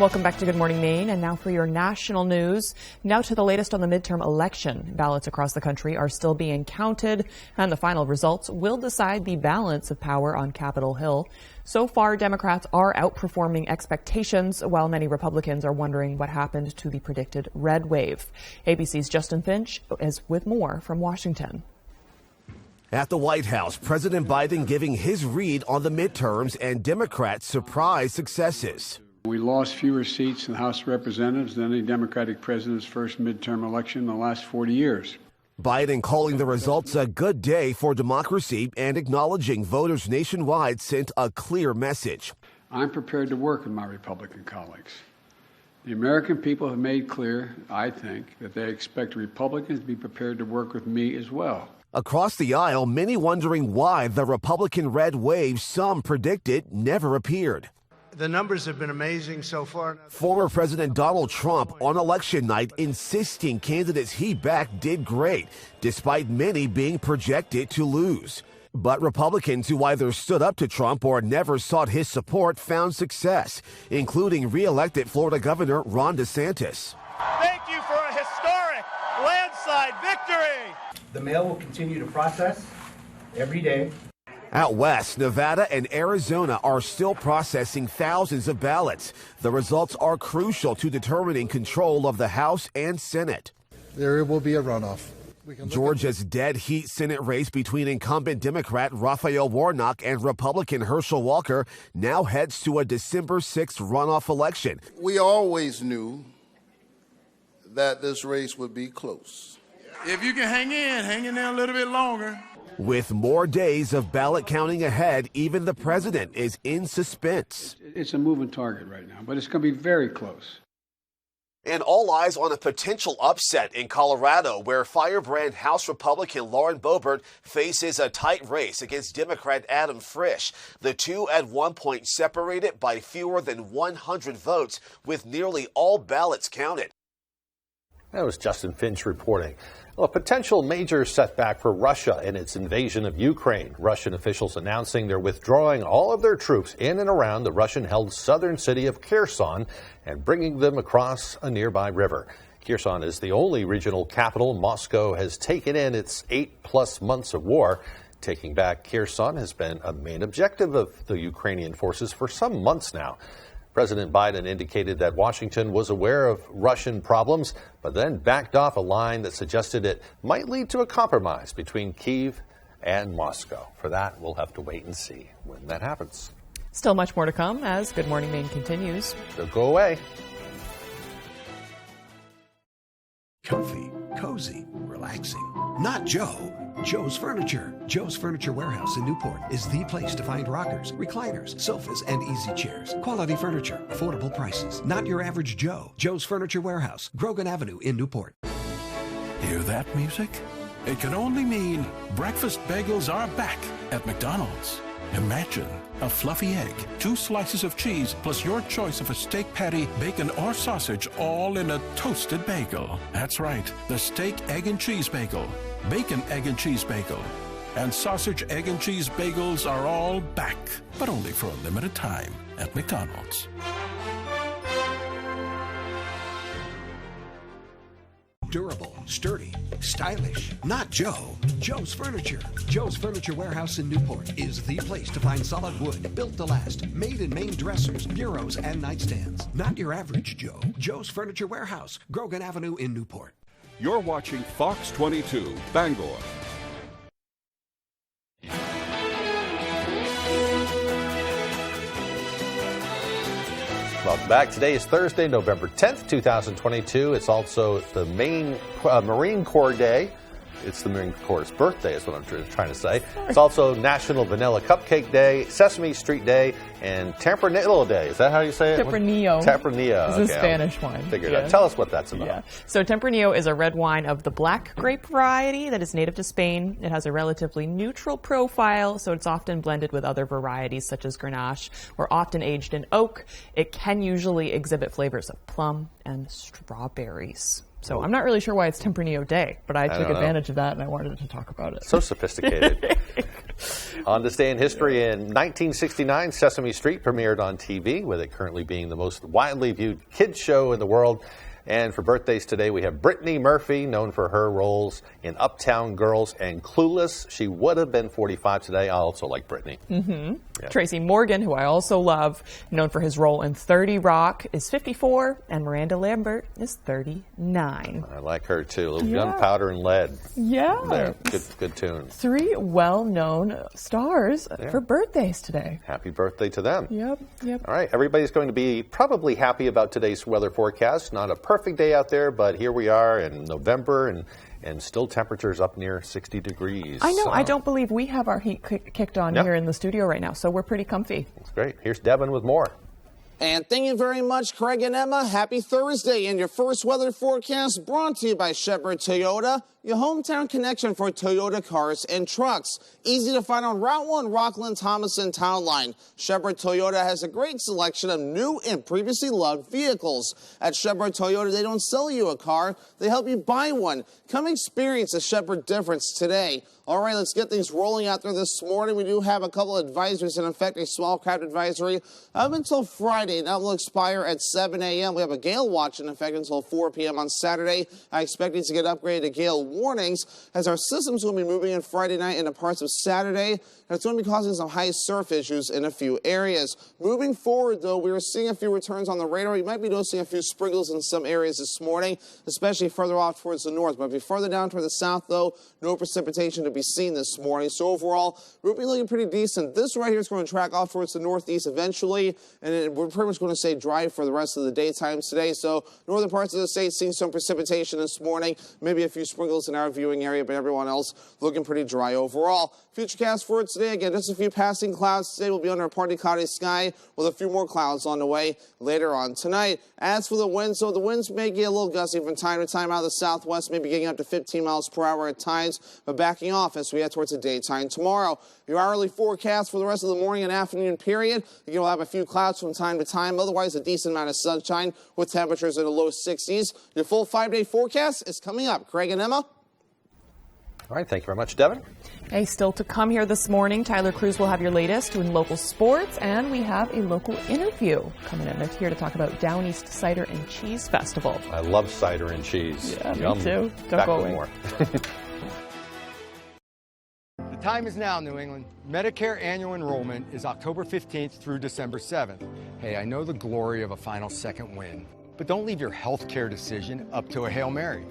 Welcome back to Good Morning Maine, and now for your national news. Now to the latest on the midterm election. Ballots across the country are still being counted, and the final results will decide the balance of power on Capitol Hill. So far, Democrats are outperforming expectations, while many Republicans are wondering what happened to the predicted red wave. ABC's Justin Finch is with more from Washington. At the White House, President Biden giving his read on the midterms and Democrats' surprise successes. We lost fewer seats in the House of Representatives than any Democratic president's first midterm election in the last 40 years. Biden calling the results a good day for democracy and acknowledging voters nationwide sent a clear message. I'm prepared to work with my Republican colleagues. The American people have made clear, I think, that they expect Republicans to be prepared to work with me as well. Across the aisle, many wondering why the Republican red wave some predicted never appeared. The numbers have been amazing so far. Former President Donald Trump on election night insisting candidates he backed did great, despite many being projected to lose. But Republicans who either stood up to Trump or never sought his support found success, including re-elected Florida Governor Ron DeSantis. Thank you for a historic landslide victory. The mail will continue to process every day. Out west, Nevada and Arizona are still processing thousands of ballots. The results are crucial to determining control of the House and Senate. There will be a runoff. Georgia's dead heat Senate race between incumbent Democrat Raphael Warnock and Republican Herschel Walker now heads to a December 6th runoff election. We always knew that this race would be close. If you can hang in there a little bit longer. With more days of ballot counting ahead, even the president is in suspense. It's a moving target right now, but it's going to be very close. And all eyes on a potential upset in Colorado, where firebrand House Republican Lauren Boebert faces a tight race against Democrat Adam Frisch. The two at one point separated by fewer than 100 votes, with nearly all ballots counted. That was Justin Finch reporting. Well, a potential major setback for Russia in its invasion of Ukraine. Russian officials announcing they're withdrawing all of their troops in and around the Russian-held southern city of Kherson and bringing them across a nearby river. Kherson is the only regional capital Moscow has taken in its 8+ months of war. Taking back Kherson has been a main objective of the Ukrainian forces for some months now. President Biden indicated that Washington was aware of Russian problems, but then backed off a line that suggested it might lead to a compromise between Kyiv and Moscow. For that, we'll have to wait and see when that happens. Still much more to come as Good Morning Maine continues. Don't go away. Comfy, cozy, relaxing. Not Joe. Joe's Furniture. Joe's Furniture Warehouse in Newport is the place to find rockers, recliners, sofas, and easy chairs. Quality furniture, affordable prices. Not your average Joe. Joe's Furniture Warehouse, Grogan Avenue in Newport. Hear that music? It can only mean breakfast bagels are back at McDonald's. Imagine a fluffy egg, 2 slices of cheese, plus your choice of a steak patty, bacon, or sausage, all in a toasted bagel. That's right, the steak, egg, and cheese bagel, bacon, egg, and cheese bagel, and sausage, egg, and cheese bagels are all back, but only for a limited time at McDonald's. Durable, sturdy, stylish. Not Joe. Joe's Furniture. Joe's Furniture Warehouse in Newport is the place to find solid wood, built to last, made in Maine dressers, bureaus, and nightstands. Not your average Joe. Joe's Furniture Warehouse, Grogan Avenue in Newport. You're watching Fox 22, Bangor. Welcome back. Today is Thursday, November 10th, 2022. It's also the Marine Corps Day. It's the Marine Corps' birthday is what I'm trying to say. It's also National Vanilla Cupcake Day, Sesame Street Day, and Tempranillo Day. Is that how you say it? Tempranillo. Tempranillo. It's a Spanish wine. Figured out. Tell us what that's about. Yeah. So Tempranillo is a red wine of the black grape variety that is native to Spain. It has a relatively neutral profile, so it's often blended with other varieties such as Grenache, or often aged in oak. It can usually exhibit flavors of plum and strawberries. So I'm not really sure why it's Tempranillo Day, but I took advantage of that and I wanted to talk about it. So sophisticated. On this day in history, in 1969, Sesame Street premiered on TV, with it currently being the most widely viewed kids show in the world. And for birthdays today, we have Brittany Murphy, known for her roles in Uptown Girls and Clueless. She would have been 45 today. I also like Brittany. Mm-hmm. Yeah. Tracy Morgan, who I also love, known for his role in 30 Rock, is 54, and Miranda Lambert is 39. I like her, too. A little Gunpowder and Lead. Yeah. There. Good tune. 3 well-known stars for birthdays today. Happy birthday to them. Yep. All right. Everybody's going to be probably happy about today's weather forecast. Not a perfect day out there, but here we are in November, and still temperatures up near 60 degrees. I know. I don't believe we have our heat kicked on here in the studio right now, so we're pretty comfy. That's great. Here's Devin with more. And thank you very much, Craig and Emma. Happy Thursday. And your first weather forecast brought to you by Shepherd Toyota, your hometown connection for Toyota cars and trucks. Easy to find on Route 1 Rockland Thomason Town Line. Shepherd Toyota has a great selection of new and previously loved vehicles. At Shepherd Toyota, they don't sell you a car, they help you buy one. Come experience the Shepherd difference today. All right, let's get things rolling out there this morning. We do have a couple of advisories in effect. A small craft advisory up until Friday. That will expire at 7 a.m. We have a gale watch in effect until 4 p.m. on Saturday. I expect it to get upgraded to gale warnings as our system's going to be moving in Friday night into parts of Saturday. And it's going to be causing some high surf issues in a few areas. Moving forward, though, we are seeing a few returns on the radar. You might be noticing a few sprinkles in some areas this morning, especially further off towards the north. But if you're further down toward the south, though, no precipitation to be seen this morning. So overall, we'll be looking pretty decent. This right here is going to track off towards the northeast eventually, and we're pretty much going to stay dry for the rest of the daytime today. So northern parts of the state seeing some precipitation this morning, maybe a few sprinkles in our viewing area, but everyone else looking pretty dry overall. Futurecast for today, again, just a few passing clouds. Today will be under a partly cloudy sky with a few more clouds on the way later on tonight. As for the winds, so the winds may get a little gusty from time to time out of the southwest, maybe getting up to 15 miles per hour at times, but backing off as we head towards the daytime tomorrow. Your hourly forecast for the rest of the morning and afternoon period, you'll have a few clouds from time to time, otherwise a decent amount of sunshine with temperatures in the low 60s. Your full 5-day forecast is coming up. Craig and Emma. All right, thank you very much, Devin. Hey, still to come here this morning, Tyler Cruz will have your latest in local sports, and we have a local interview coming in. They're here to talk about Down East Cider and Cheese Festival. I love cider and cheese. Yeah, Yum. me too. Don't Back go with away. more. The time is now, New England. Medicare annual enrollment is October 15th through December 7th. Hey, I know the glory of a final second win, but don't leave your health care decision up to a Hail Mary.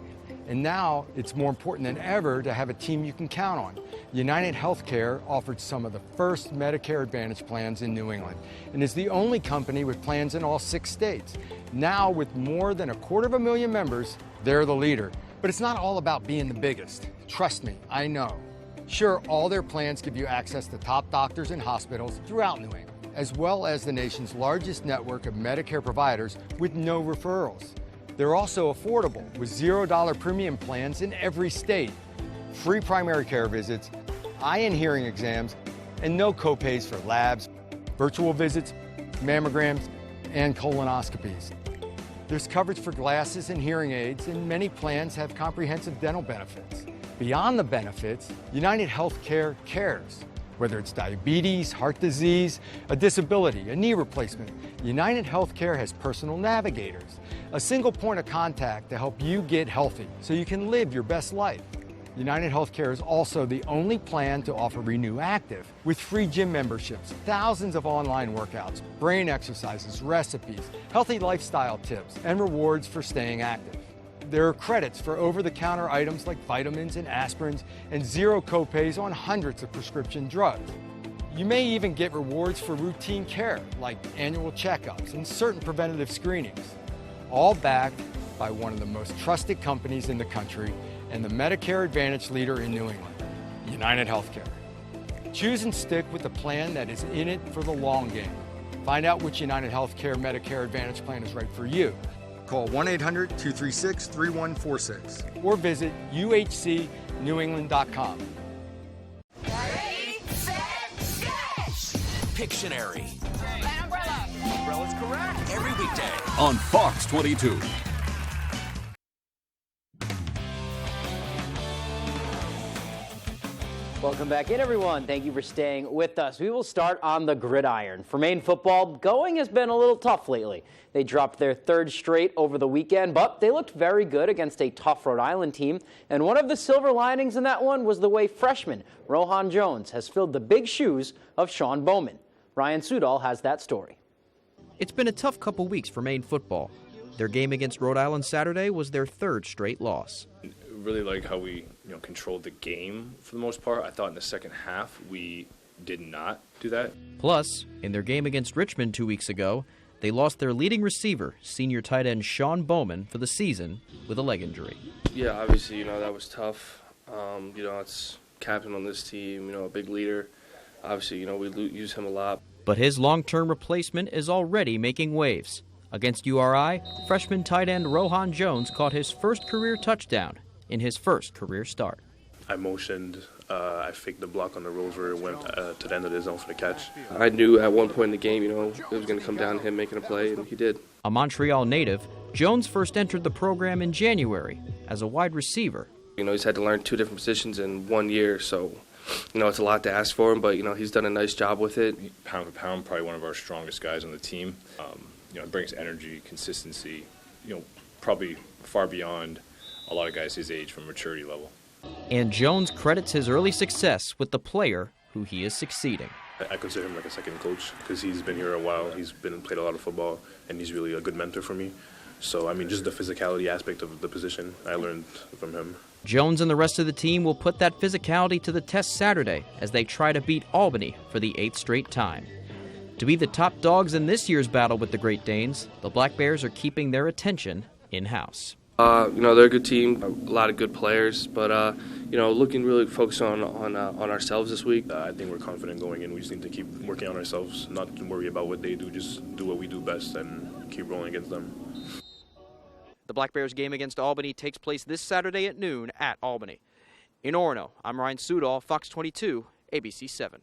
And now it's more important than ever to have a team you can count on. United Healthcare offered some of the first Medicare Advantage plans in New England and is the only company with plans in all 6 states. Now, with more than 250,000 members, they're the leader. But it's not all about being the biggest. Trust me, I know. Sure, all their plans give you access to top doctors and hospitals throughout New England, as well as the nation's largest network of Medicare providers with no referrals. They're also affordable with $0 premium plans in every state, free primary care visits, eye and hearing exams, and no copays for labs, virtual visits, mammograms, and colonoscopies. There's coverage for glasses and hearing aids, and many plans have comprehensive dental benefits. Beyond the benefits, United Healthcare cares. Whether it's diabetes, heart disease, a disability, a knee replacement, United Healthcare has personal navigators, a single point of contact to help you get healthy so you can live your best life. United Healthcare is also the only plan to offer Renew Active with free gym memberships, thousands of online workouts, brain exercises, recipes, healthy lifestyle tips, and rewards for staying active. There are credits for over-the-counter items like vitamins and aspirins and zero copays on hundreds of prescription drugs. You may even get rewards for routine care like annual checkups and certain preventative screenings, all backed by one of the most trusted companies in the country and the Medicare Advantage leader in New England, United Healthcare. Choose and stick with the plan that is in it for the long game. Find out which United Healthcare Medicare Advantage plan is right for you. Call 1-800-236-3146 or visit uhcnewengland.com. Pictionary. An umbrella. Umbrella's correct. Every weekday on Fox 22. Welcome back in, everyone. Thank you for staying with us. We will start on the gridiron. For Maine football, going has been a little tough lately. They dropped their third straight over the weekend, but they looked very good against a tough Rhode Island team. And one of the silver linings in that one was the way freshman Rohan Jones has filled the big shoes of Sean Bowman. Ryan Sudol has that story. It's been a tough couple weeks for Maine football. Their game against Rhode Island Saturday was their third straight loss. Really like how we controlled the game for the most part. I thought in the second half we did not do that. Plus, in their game against Richmond 2 weeks ago, they lost their leading receiver, senior tight end Sean Bowman, for the season with a leg injury. Yeah, obviously, that was tough. It's captain on this team, a big leader. Obviously, we use him a lot. But his long-term replacement is already making waves. Against URI, freshman tight end Rohan Jones caught his first career touchdown in his first career start. I motioned, I faked the block on the rover, and went to the end of the zone for the catch. I knew at one point in the game, it was going to come down to him making a play, and he did. A Montreal native, Jones first entered the program in January as a wide receiver. He's had to learn 2 different positions in 1 year, so, it's a lot to ask for him, but, he's done a nice job with it. Pound for pound, probably one of our strongest guys on the team. It brings energy, consistency, probably far beyond a lot of guys his age from maturity level. And Jones credits his early success with the player who he is succeeding. I consider him like a second coach because he's been here a while. He's played a lot of football, and he's really a good mentor for me. So, just the physicality aspect of the position, I learned from him. Jones and the rest of the team will put that physicality to the test Saturday as they try to beat Albany for the 8th straight time. To be the top dogs in this year's battle with the Great Danes, the Black Bears are keeping their attention in-house. They're a good team, a lot of good players, but, looking really focused on ourselves this week. I think we're confident going in. We just need to keep working on ourselves, not to worry about what they do, just do what we do best and keep rolling against them. The Black Bears game against Albany takes place this Saturday at noon at Albany. In Orono, I'm Ryan Sudol, Fox 22, ABC 7.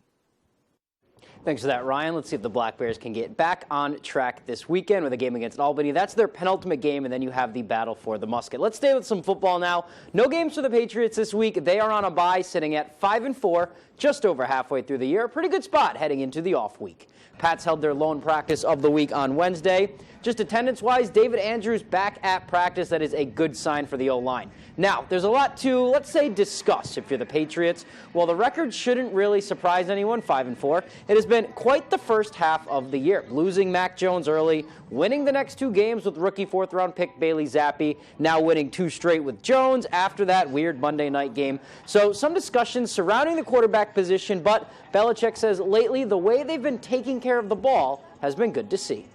Thanks for that, Ryan. Let's see if the Black Bears can get back on track this weekend with a game against Albany. That's their penultimate game, and then you have the battle for the musket. Let's stay with some football now. No games for the Patriots this week. They are on a bye, sitting at 5-4, just over halfway through the year. A pretty good spot heading into the off week. Pats held their lone practice of the week on Wednesday. Just attendance-wise, David Andrews back at practice. That is a good sign for the O-line. Now, there's a lot to, let's say, discuss if you're the Patriots. While the record shouldn't really surprise anyone, 5-4, it has been quite the first half of the year. Losing Mac Jones early, winning the next 2 games with rookie 4th-round pick Bailey Zappi, now winning 2 straight with Jones after that weird Monday night game. So some discussions surrounding the quarterback position, but Belichick says lately the way they've been taking care of the ball has been good to see.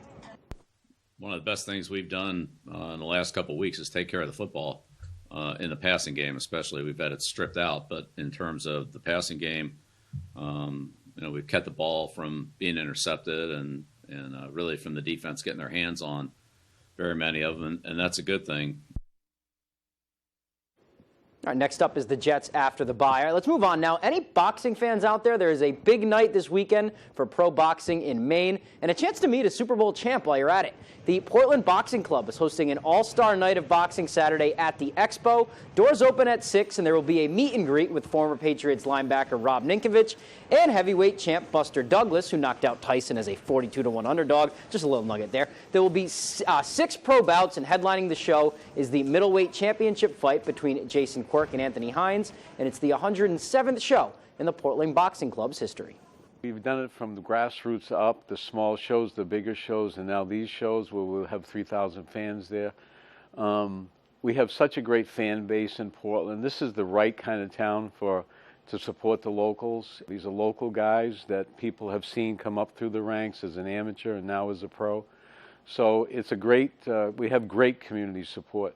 One of the best things we've done in the last couple of weeks is take care of the football. in the passing game especially. We've had it stripped out, but in terms of the passing game, we've kept the ball from being intercepted and really from the defense getting their hands on very many of them, and that's a good thing. All right, next up is the Jets after the bye. All right, let's move on now. Any boxing fans out there? There is a big night this weekend for pro boxing in Maine and a chance to meet a Super Bowl champ while you're at it. The Portland Boxing Club is hosting an all-star night of boxing Saturday at the Expo. Doors open at 6, and there will be a meet and greet with former Patriots linebacker Rob Ninkovich and heavyweight champ Buster Douglas, who knocked out Tyson as a 42-1 underdog. Just a little nugget there. There will be 6 pro bouts, and headlining the show is the middleweight championship fight between Jason Quirk and Anthony Hines, and it's the 107th show in the Portland Boxing Club's history. We've done it from the grassroots up, the small shows, the bigger shows, and now these shows where we'll have 3,000 fans there. We have such a great fan base in Portland. This is the right kind of town to support the locals. These are local guys that people have seen come up through the ranks as an amateur and now as a pro. So it's a great, we have great community support.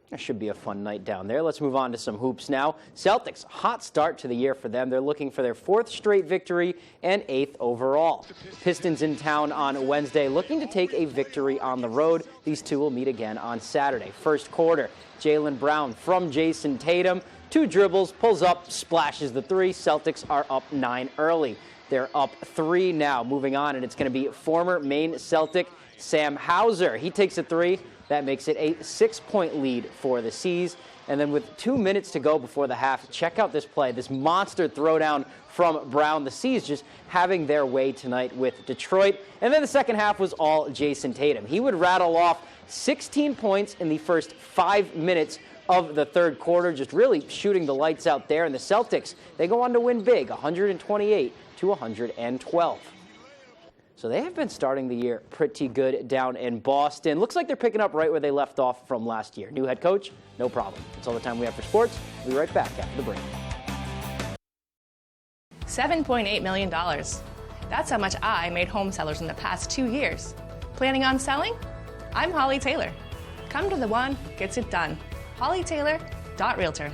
That should be a fun night down there. Let's move on to some hoops now. Celtics, hot start to the year for them. They're looking for their 4th straight victory and 8th overall. Pistons in town on Wednesday, looking to take a victory on the road. These two will meet again on Saturday. First quarter, Jaylen Brown from Jason Tatum. 2 dribbles, pulls up, splashes the 3. Celtics are up 9 early. They're up 3 now. Moving on, and it's going to be former Maine Celtic Sam Hauser. He takes a 3. That makes it a 6-point lead for the Seas. And then with 2 minutes to go before the half, check out this play, this monster throwdown from Brown. The Seas just having their way tonight with Detroit. And then the second half was all Jason Tatum. He would rattle off 16 points in the first 5 minutes of the third quarter, just really shooting the lights out there. And the Celtics, they go on to win big, 128-112. So they have been starting the year pretty good down in Boston. Looks like they're picking up right where they left off from last year. New head coach, no problem. That's all the time we have for sports. We'll be right back after the break. $7.8 million. That's how much I made home sellers in the past 2 years. Planning on selling? I'm Holly Taylor. Come to the one, gets it done. HollyTaylor.Realtor.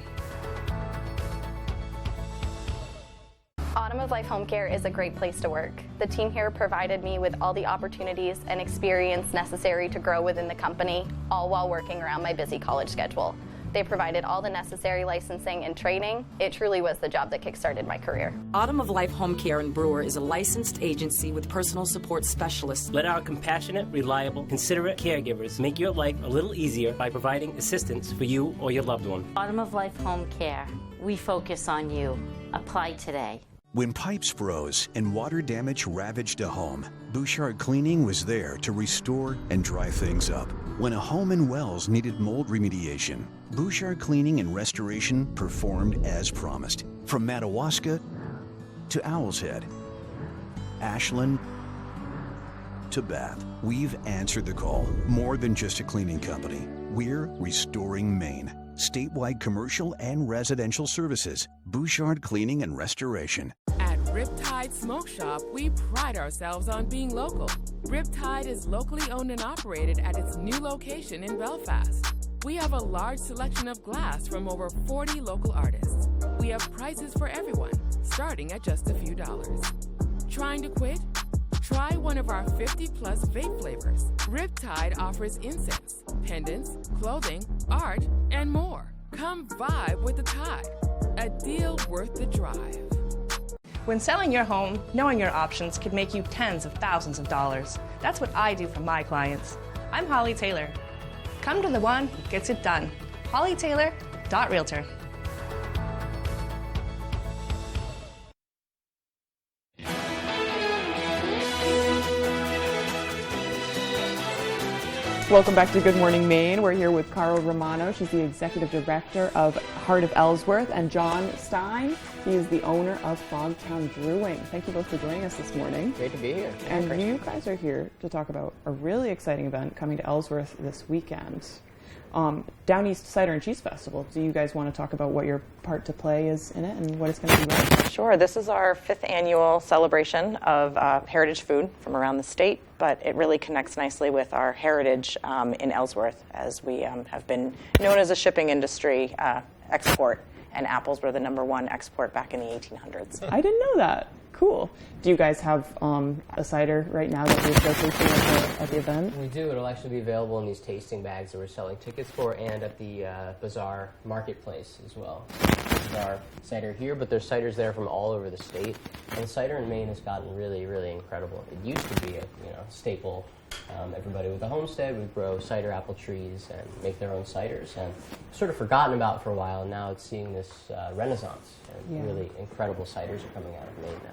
Autumn of Life Home Care is a great place to work. The team here provided me with all the opportunities and experience necessary to grow within the company, all while working around my busy college schedule. They provided all the necessary licensing and training. It truly was the job that kickstarted my career. Autumn of Life Home Care in Brewer is a licensed agency with personal support specialists. Let our compassionate, reliable, considerate caregivers make your life a little easier by providing assistance for you or your loved one. Autumn of Life Home Care. We focus on you. Apply today. When pipes froze and water damage ravaged a home, Bouchard Cleaning was there to restore and dry things up. When a home in Wells needed mold remediation, Bouchard Cleaning and Restoration performed as promised. From Madawaska to Owl's Head, Ashland to Bath, we've answered the call. More than just a cleaning company, we're restoring Maine. Statewide commercial and residential services. Bouchard Cleaning and Restoration. At Riptide Smoke Shop, we pride ourselves on being local. Riptide is locally owned and operated at its new location in Belfast. We have a large selection of glass from over 40 local artists. We have prices for everyone, starting at just a few dollars. Trying to quit? Try one of our 50-plus vape flavors. Riptide offers incense, pendants, clothing, art, and more. Come vibe with the Tide. A deal worth the drive. When selling your home, knowing your options could make you tens of thousands of dollars. That's what I do for my clients. I'm Holly Taylor. Come to the one who gets it done. HollyTaylor.Realtor. Welcome back to Good Morning Maine. We're here with Carol Romano. She's the Executive Director of Heart of Ellsworth, and John Stein. He is the owner of Frogtown Brewing. Thank you both for joining us this morning. Great to be here. And you guys are here to talk about a really exciting event coming to Ellsworth this weekend. Down East Cider and Cheese Festival. Do you guys want to talk about what your part to play is in it and what it's going to be like? Sure. This is our 5th annual celebration of heritage food from around the state, but it really connects nicely with our heritage in Ellsworth, as we have been known as a shipping industry export, and apples were the #1 export back in the 1800s. I didn't know that. Cool. Do you guys have a cider right now that you're showcasing at the event? We do. It'll actually be available in these tasting bags that we're selling tickets for, and at the Bazaar Marketplace as well. This is our cider here, but there's ciders there from all over the state. And the cider in Maine has gotten really, really incredible. It used to be a staple. Everybody with a homestead would grow cider apple trees and make their own ciders, and sort of forgotten about for a while. And now it's seeing this renaissance, and really incredible ciders are coming out of Maine now.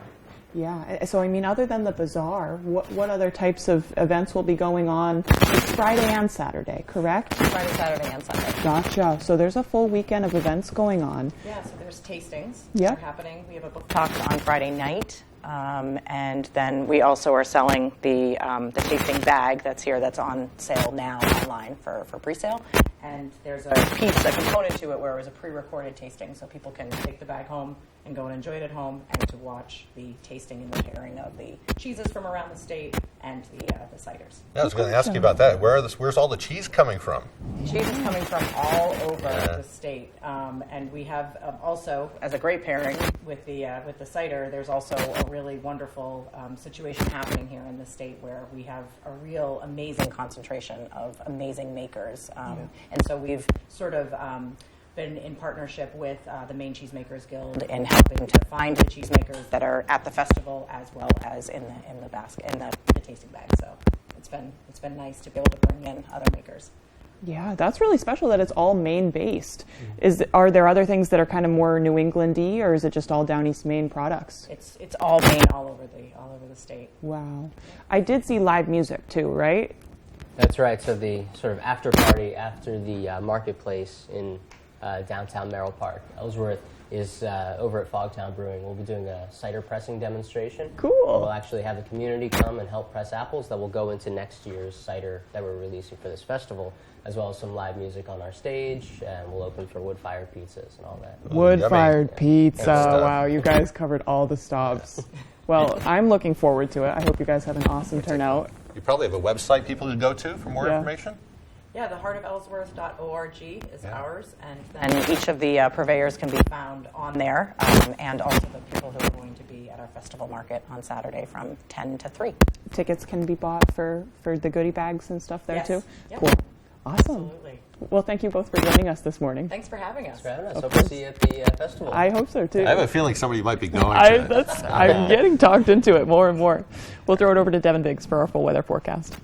Yeah, so I mean, other than the bazaar, what other types of events will be going on? It's Friday and Saturday, correct? Friday, Saturday, and Sunday. Gotcha. So there's a full weekend of events going on. Yeah, so there's tastings that are happening. We have a book talk on Friday night, and then we also are selling the tasting bag that's here that's on sale now online for pre-sale. And there's a component to it where it was a pre-recorded tasting, so people can take the bag home and go and enjoy it at home, and to watch the tasting and the pairing of the cheeses from around the state and the ciders. Yeah, I was going to ask you about that. Where's all the cheese coming from? Cheese is coming from all over the state, and we have also, as a great pairing with the cider, there's also a really wonderful situation happening here in the state where we have a real amazing concentration of amazing makers, and so we've sort of been in partnership with the Maine Cheesemakers Guild in helping to find the cheesemakers that are at the festival as well as in the basket, in the tasting bag. So it's been nice to be able to bring in other makers. Yeah, that's really special that it's all Maine based. Are there other things that are kind of more New England-y, or is it just all down East Maine products? It's all Maine, all over the state. Wow. I did see live music too, right? That's right. So the sort of after party after the marketplace in downtown Merrill Park, Ellsworth, is over at Fogtown Brewing. We'll be doing a cider pressing demonstration. Cool. We'll actually have the community come and help press apples that will go into next year's cider that we're releasing for this festival, as well as some live music on our stage, and we'll open for wood-fired pizzas and all that. Wood-fired pizza. Wow, you guys covered all the stops. Well, I'm looking forward to it. I hope you guys have an awesome turnout. You probably have a website people can go to for more information? Yeah, theheartofellsworth.org is ours, and each of the purveyors can be found on there, and also the people who are going to be at our festival market on Saturday from 10 to 3. Tickets can be bought for the goodie bags and stuff there too? Yep. Cool. Awesome. Absolutely. Well, thank you both for joining us this morning. Thanks for having us. Hope to see you at the festival. I hope so too. I have a feeling somebody might be going to. I'm getting talked into it more and more. We'll throw it over to Devin Biggs for our full weather forecast.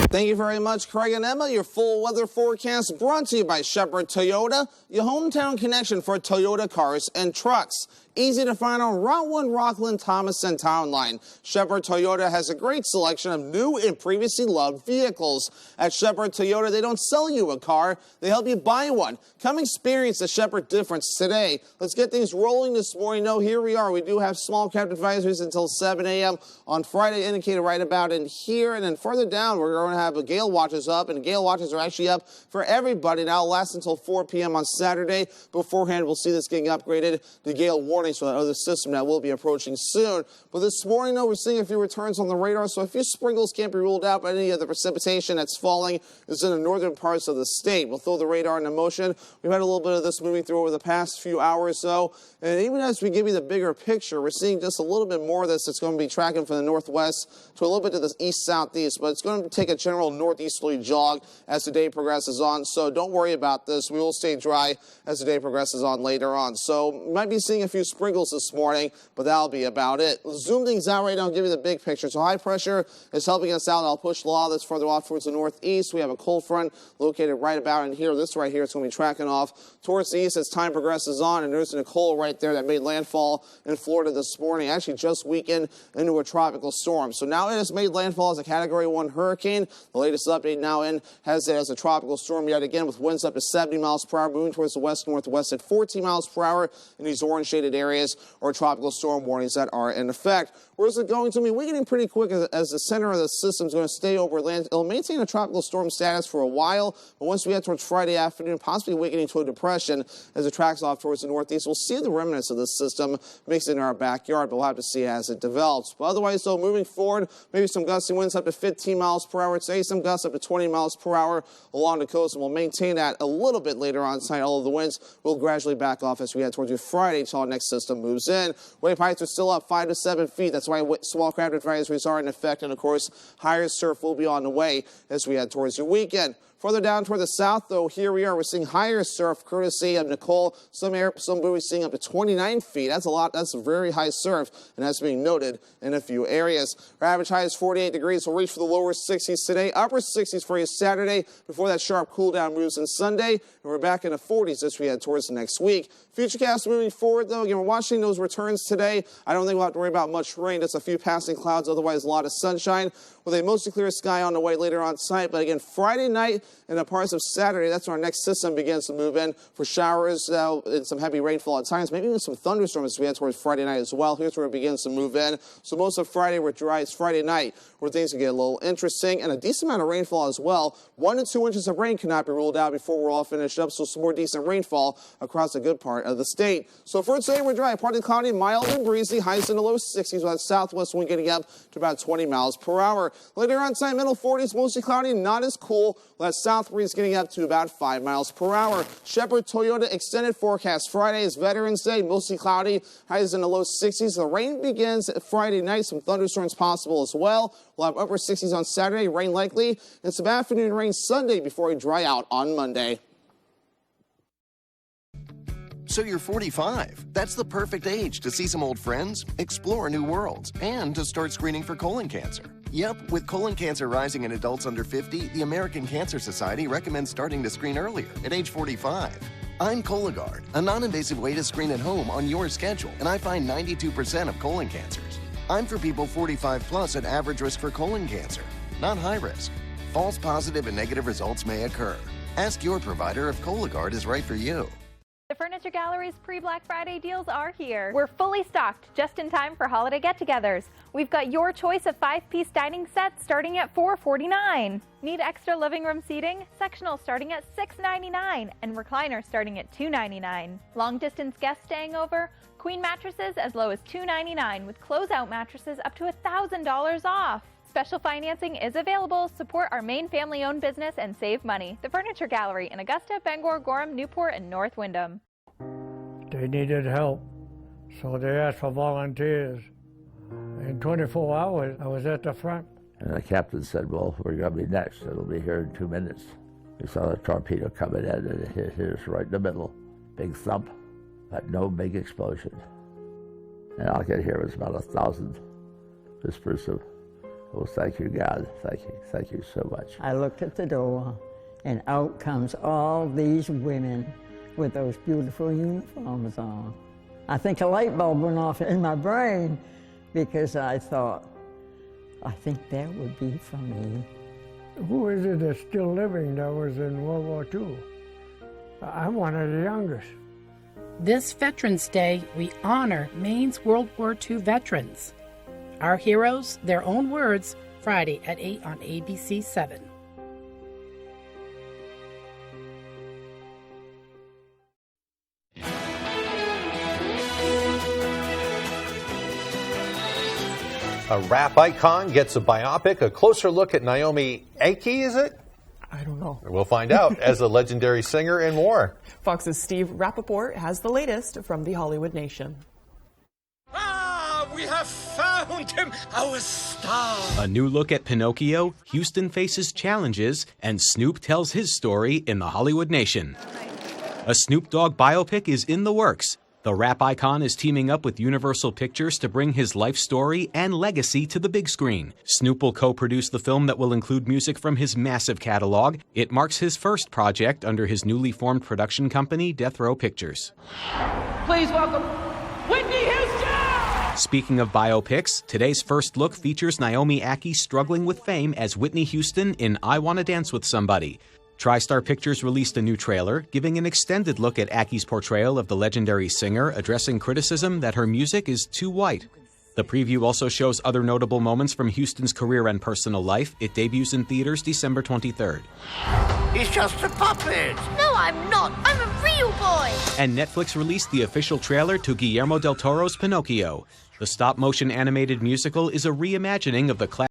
Thank you very much, Craig and Emma. Your full weather forecast brought to you by Shepherd Toyota, your hometown connection for Toyota cars and trucks. Easy to find on Route 1 Rockland Thomas and Town Line. Shepherd Toyota has a great selection of new and previously loved vehicles. At Shepherd Toyota, they don't sell you a car, they help you buy one. Come experience the Shepherd difference today. Let's get things rolling this morning. No, here we are. We do have small cap advisories until 7 a.m. on Friday, indicated right about in here. And then further down, we're going to have a gale watches up, and gale watches are actually up for everybody now. It'll last until 4 p.m. on Saturday. Beforehand, we'll see this getting upgraded to gale warning, so that other system that will be approaching soon. But this morning, though, we're seeing a few returns on the radar, so a few sprinkles can't be ruled out, but any of the precipitation that's falling is in the northern parts of the state. We'll throw the radar into motion. We've had a little bit of this moving through over the past few hours or so, and even as we give you the bigger picture, we're seeing just a little bit more of this that's going to be tracking from the northwest to a little bit to the east-southeast, but it's going to take a general northeasterly jog as the day progresses on, so don't worry about this. We will stay dry as the day progresses on later on. So you might be seeing a few sprinkles this morning, but that'll be about it. Let's zoom things out right now and give you the big picture. So high pressure is helping us out. I'll push a lot of this further off towards the northeast. We have a cold front located right about in here. This right here is going to be tracking off towards the east as time progresses on, and there's a cold right there that made landfall in Florida this morning, actually just weakened into a tropical storm. So now it has made landfall as a Category 1 hurricane. The latest update now in has it as a tropical storm yet again, with winds up to 70 miles per hour, moving towards the west-northwest at 14 miles per hour in these orange shaded areas, or tropical storm warnings that are in effect. Where's it going to be? Weakening pretty quick as the center of the system is going to stay over land. It'll maintain a tropical storm status for a while, but once we get towards towards Friday afternoon, possibly weakening to a depression as it tracks off towards the northeast. We'll see the remnants of this system mixed in our backyard, but we'll have to see as it develops. But otherwise, though, moving forward, maybe some gusty winds up to 15 miles per hour today, some gusts up to 20 miles per hour along the coast, and we'll maintain that a little bit later on tonight. All of the winds will gradually back off as we head towards Friday until our next system moves in. Wave heights are still up 5 to 7 feet. That's why small craft advisories are in effect, and of course, higher surf will be on the way as we head towards your weekend. Further down toward the south, though, here we are. We're seeing higher surf courtesy of Nicole. Some buoys seeing up to 29 feet. That's a lot. That's a very high surf, and that's being noted in a few areas. Our average high is 48 degrees. We'll reach for the lower 60s today, upper 60s for you Saturday before that sharp cool down moves in Sunday, and we're back in the 40s as we head towards the next week. Futurecast moving forward, though, again, we're watching those returns today. I don't think we'll have to worry about much rain. Just a few passing clouds, otherwise a lot of sunshine with a mostly clear sky on the way later on tonight. But again, Friday night and the parts of Saturday, that's when our next system begins to move in for showers and some heavy rainfall at times, maybe even some thunderstorms as we head towards Friday night as well. Here's where it begins to move in. So most of Friday we're dry. It's Friday night where things can get a little interesting, and a decent amount of rainfall as well. 1 to 2 inches of rain cannot be ruled out before we're all finished up, so some more decent rainfall across a good part of the state. So for today, we're dry. Partly cloudy, mild and breezy, highs in the low 60s with that southwest wind getting up to about 20 miles per hour. Later on tonight, middle 40s, mostly cloudy, not as cool. That south breeze getting up to about 5 miles per hour. Shepherd Toyota extended forecast. Friday is Veterans Day, mostly cloudy, highs in the low 60s. The rain begins Friday night, some thunderstorms possible as well. We'll have upper 60s on Saturday, rain likely, and some afternoon rain Sunday before we dry out on Monday. So you're 45. That's the perfect age to see some old friends, explore new worlds, and to start screening for colon cancer. Yep, with colon cancer rising in adults under 50, the American Cancer Society recommends starting to screen earlier, at age 45. I'm Cologuard, a non-invasive way to screen at home on your schedule, and I find 92% of colon cancers. I'm for people 45 plus at average risk for colon cancer, not high risk. False positive and negative results may occur. Ask your provider if Cologuard is right for you. The Furniture Gallery's pre-Black Friday deals are here. We're fully stocked just in time for holiday get-togethers. We've got your choice of 5-piece dining sets starting at $449. Need extra living room seating? Sectional starting at $699 and recliner starting at $299. Long-distance guests staying over? Queen mattresses as low as $299 with closeout mattresses up to $1,000 off. Special financing is available. Support our main family-owned business and save money. The Furniture Gallery in Augusta, Bangor, Gorham, Newport, and North Windham. They needed help, so they asked for volunteers. In 24 hours, I was at the front. And the captain said, well, we're going to be next. It'll be here in 2 minutes. We saw the torpedo coming in, and it hit us right in the middle. Big thump, but no big explosion. And all I could hear was about 1,000 whispers of, oh, thank you, God. Thank you so much. I looked at the door, and out comes all these women with those beautiful uniforms on. I think a light bulb went off in my brain because I thought, I think that would be for me. Who is it that's still living that was in World War II? I'm one of the youngest. This Veterans Day, we honor Maine's World War II veterans. Our heroes, their own words, Friday at 8 on ABC 7. A rap icon gets a biopic. A closer look at Naomi Ackie, is it? I don't know. We'll find out as a legendary singer and more. Fox's Steve Rappaport has the latest from the Hollywood Nation. We have found him, our star. A new look at Pinocchio, Houston faces challenges, and Snoop tells his story in the Hollywood Nation. A Snoop Dogg biopic is in the works. The rap icon is teaming up with Universal Pictures to bring his life story and legacy to the big screen. Snoop will co-produce the film that will include music from his massive catalog. It marks his first project under his newly formed production company, Death Row Pictures. Please welcome Whitney Houston! Speaking of biopics, today's first look features Naomi Ackie struggling with fame as Whitney Houston in I Wanna Dance with Somebody. TriStar Pictures released a new trailer, giving an extended look at Akkie's portrayal of the legendary singer, addressing criticism that her music is too white. The preview also shows other notable moments from Houston's career and personal life. It debuts in theaters December 23rd. He's just a puppet. No, I'm not. I'm a real boy. And Netflix released the official trailer to Guillermo del Toro's Pinocchio. The stop-motion animated musical is a reimagining of the classic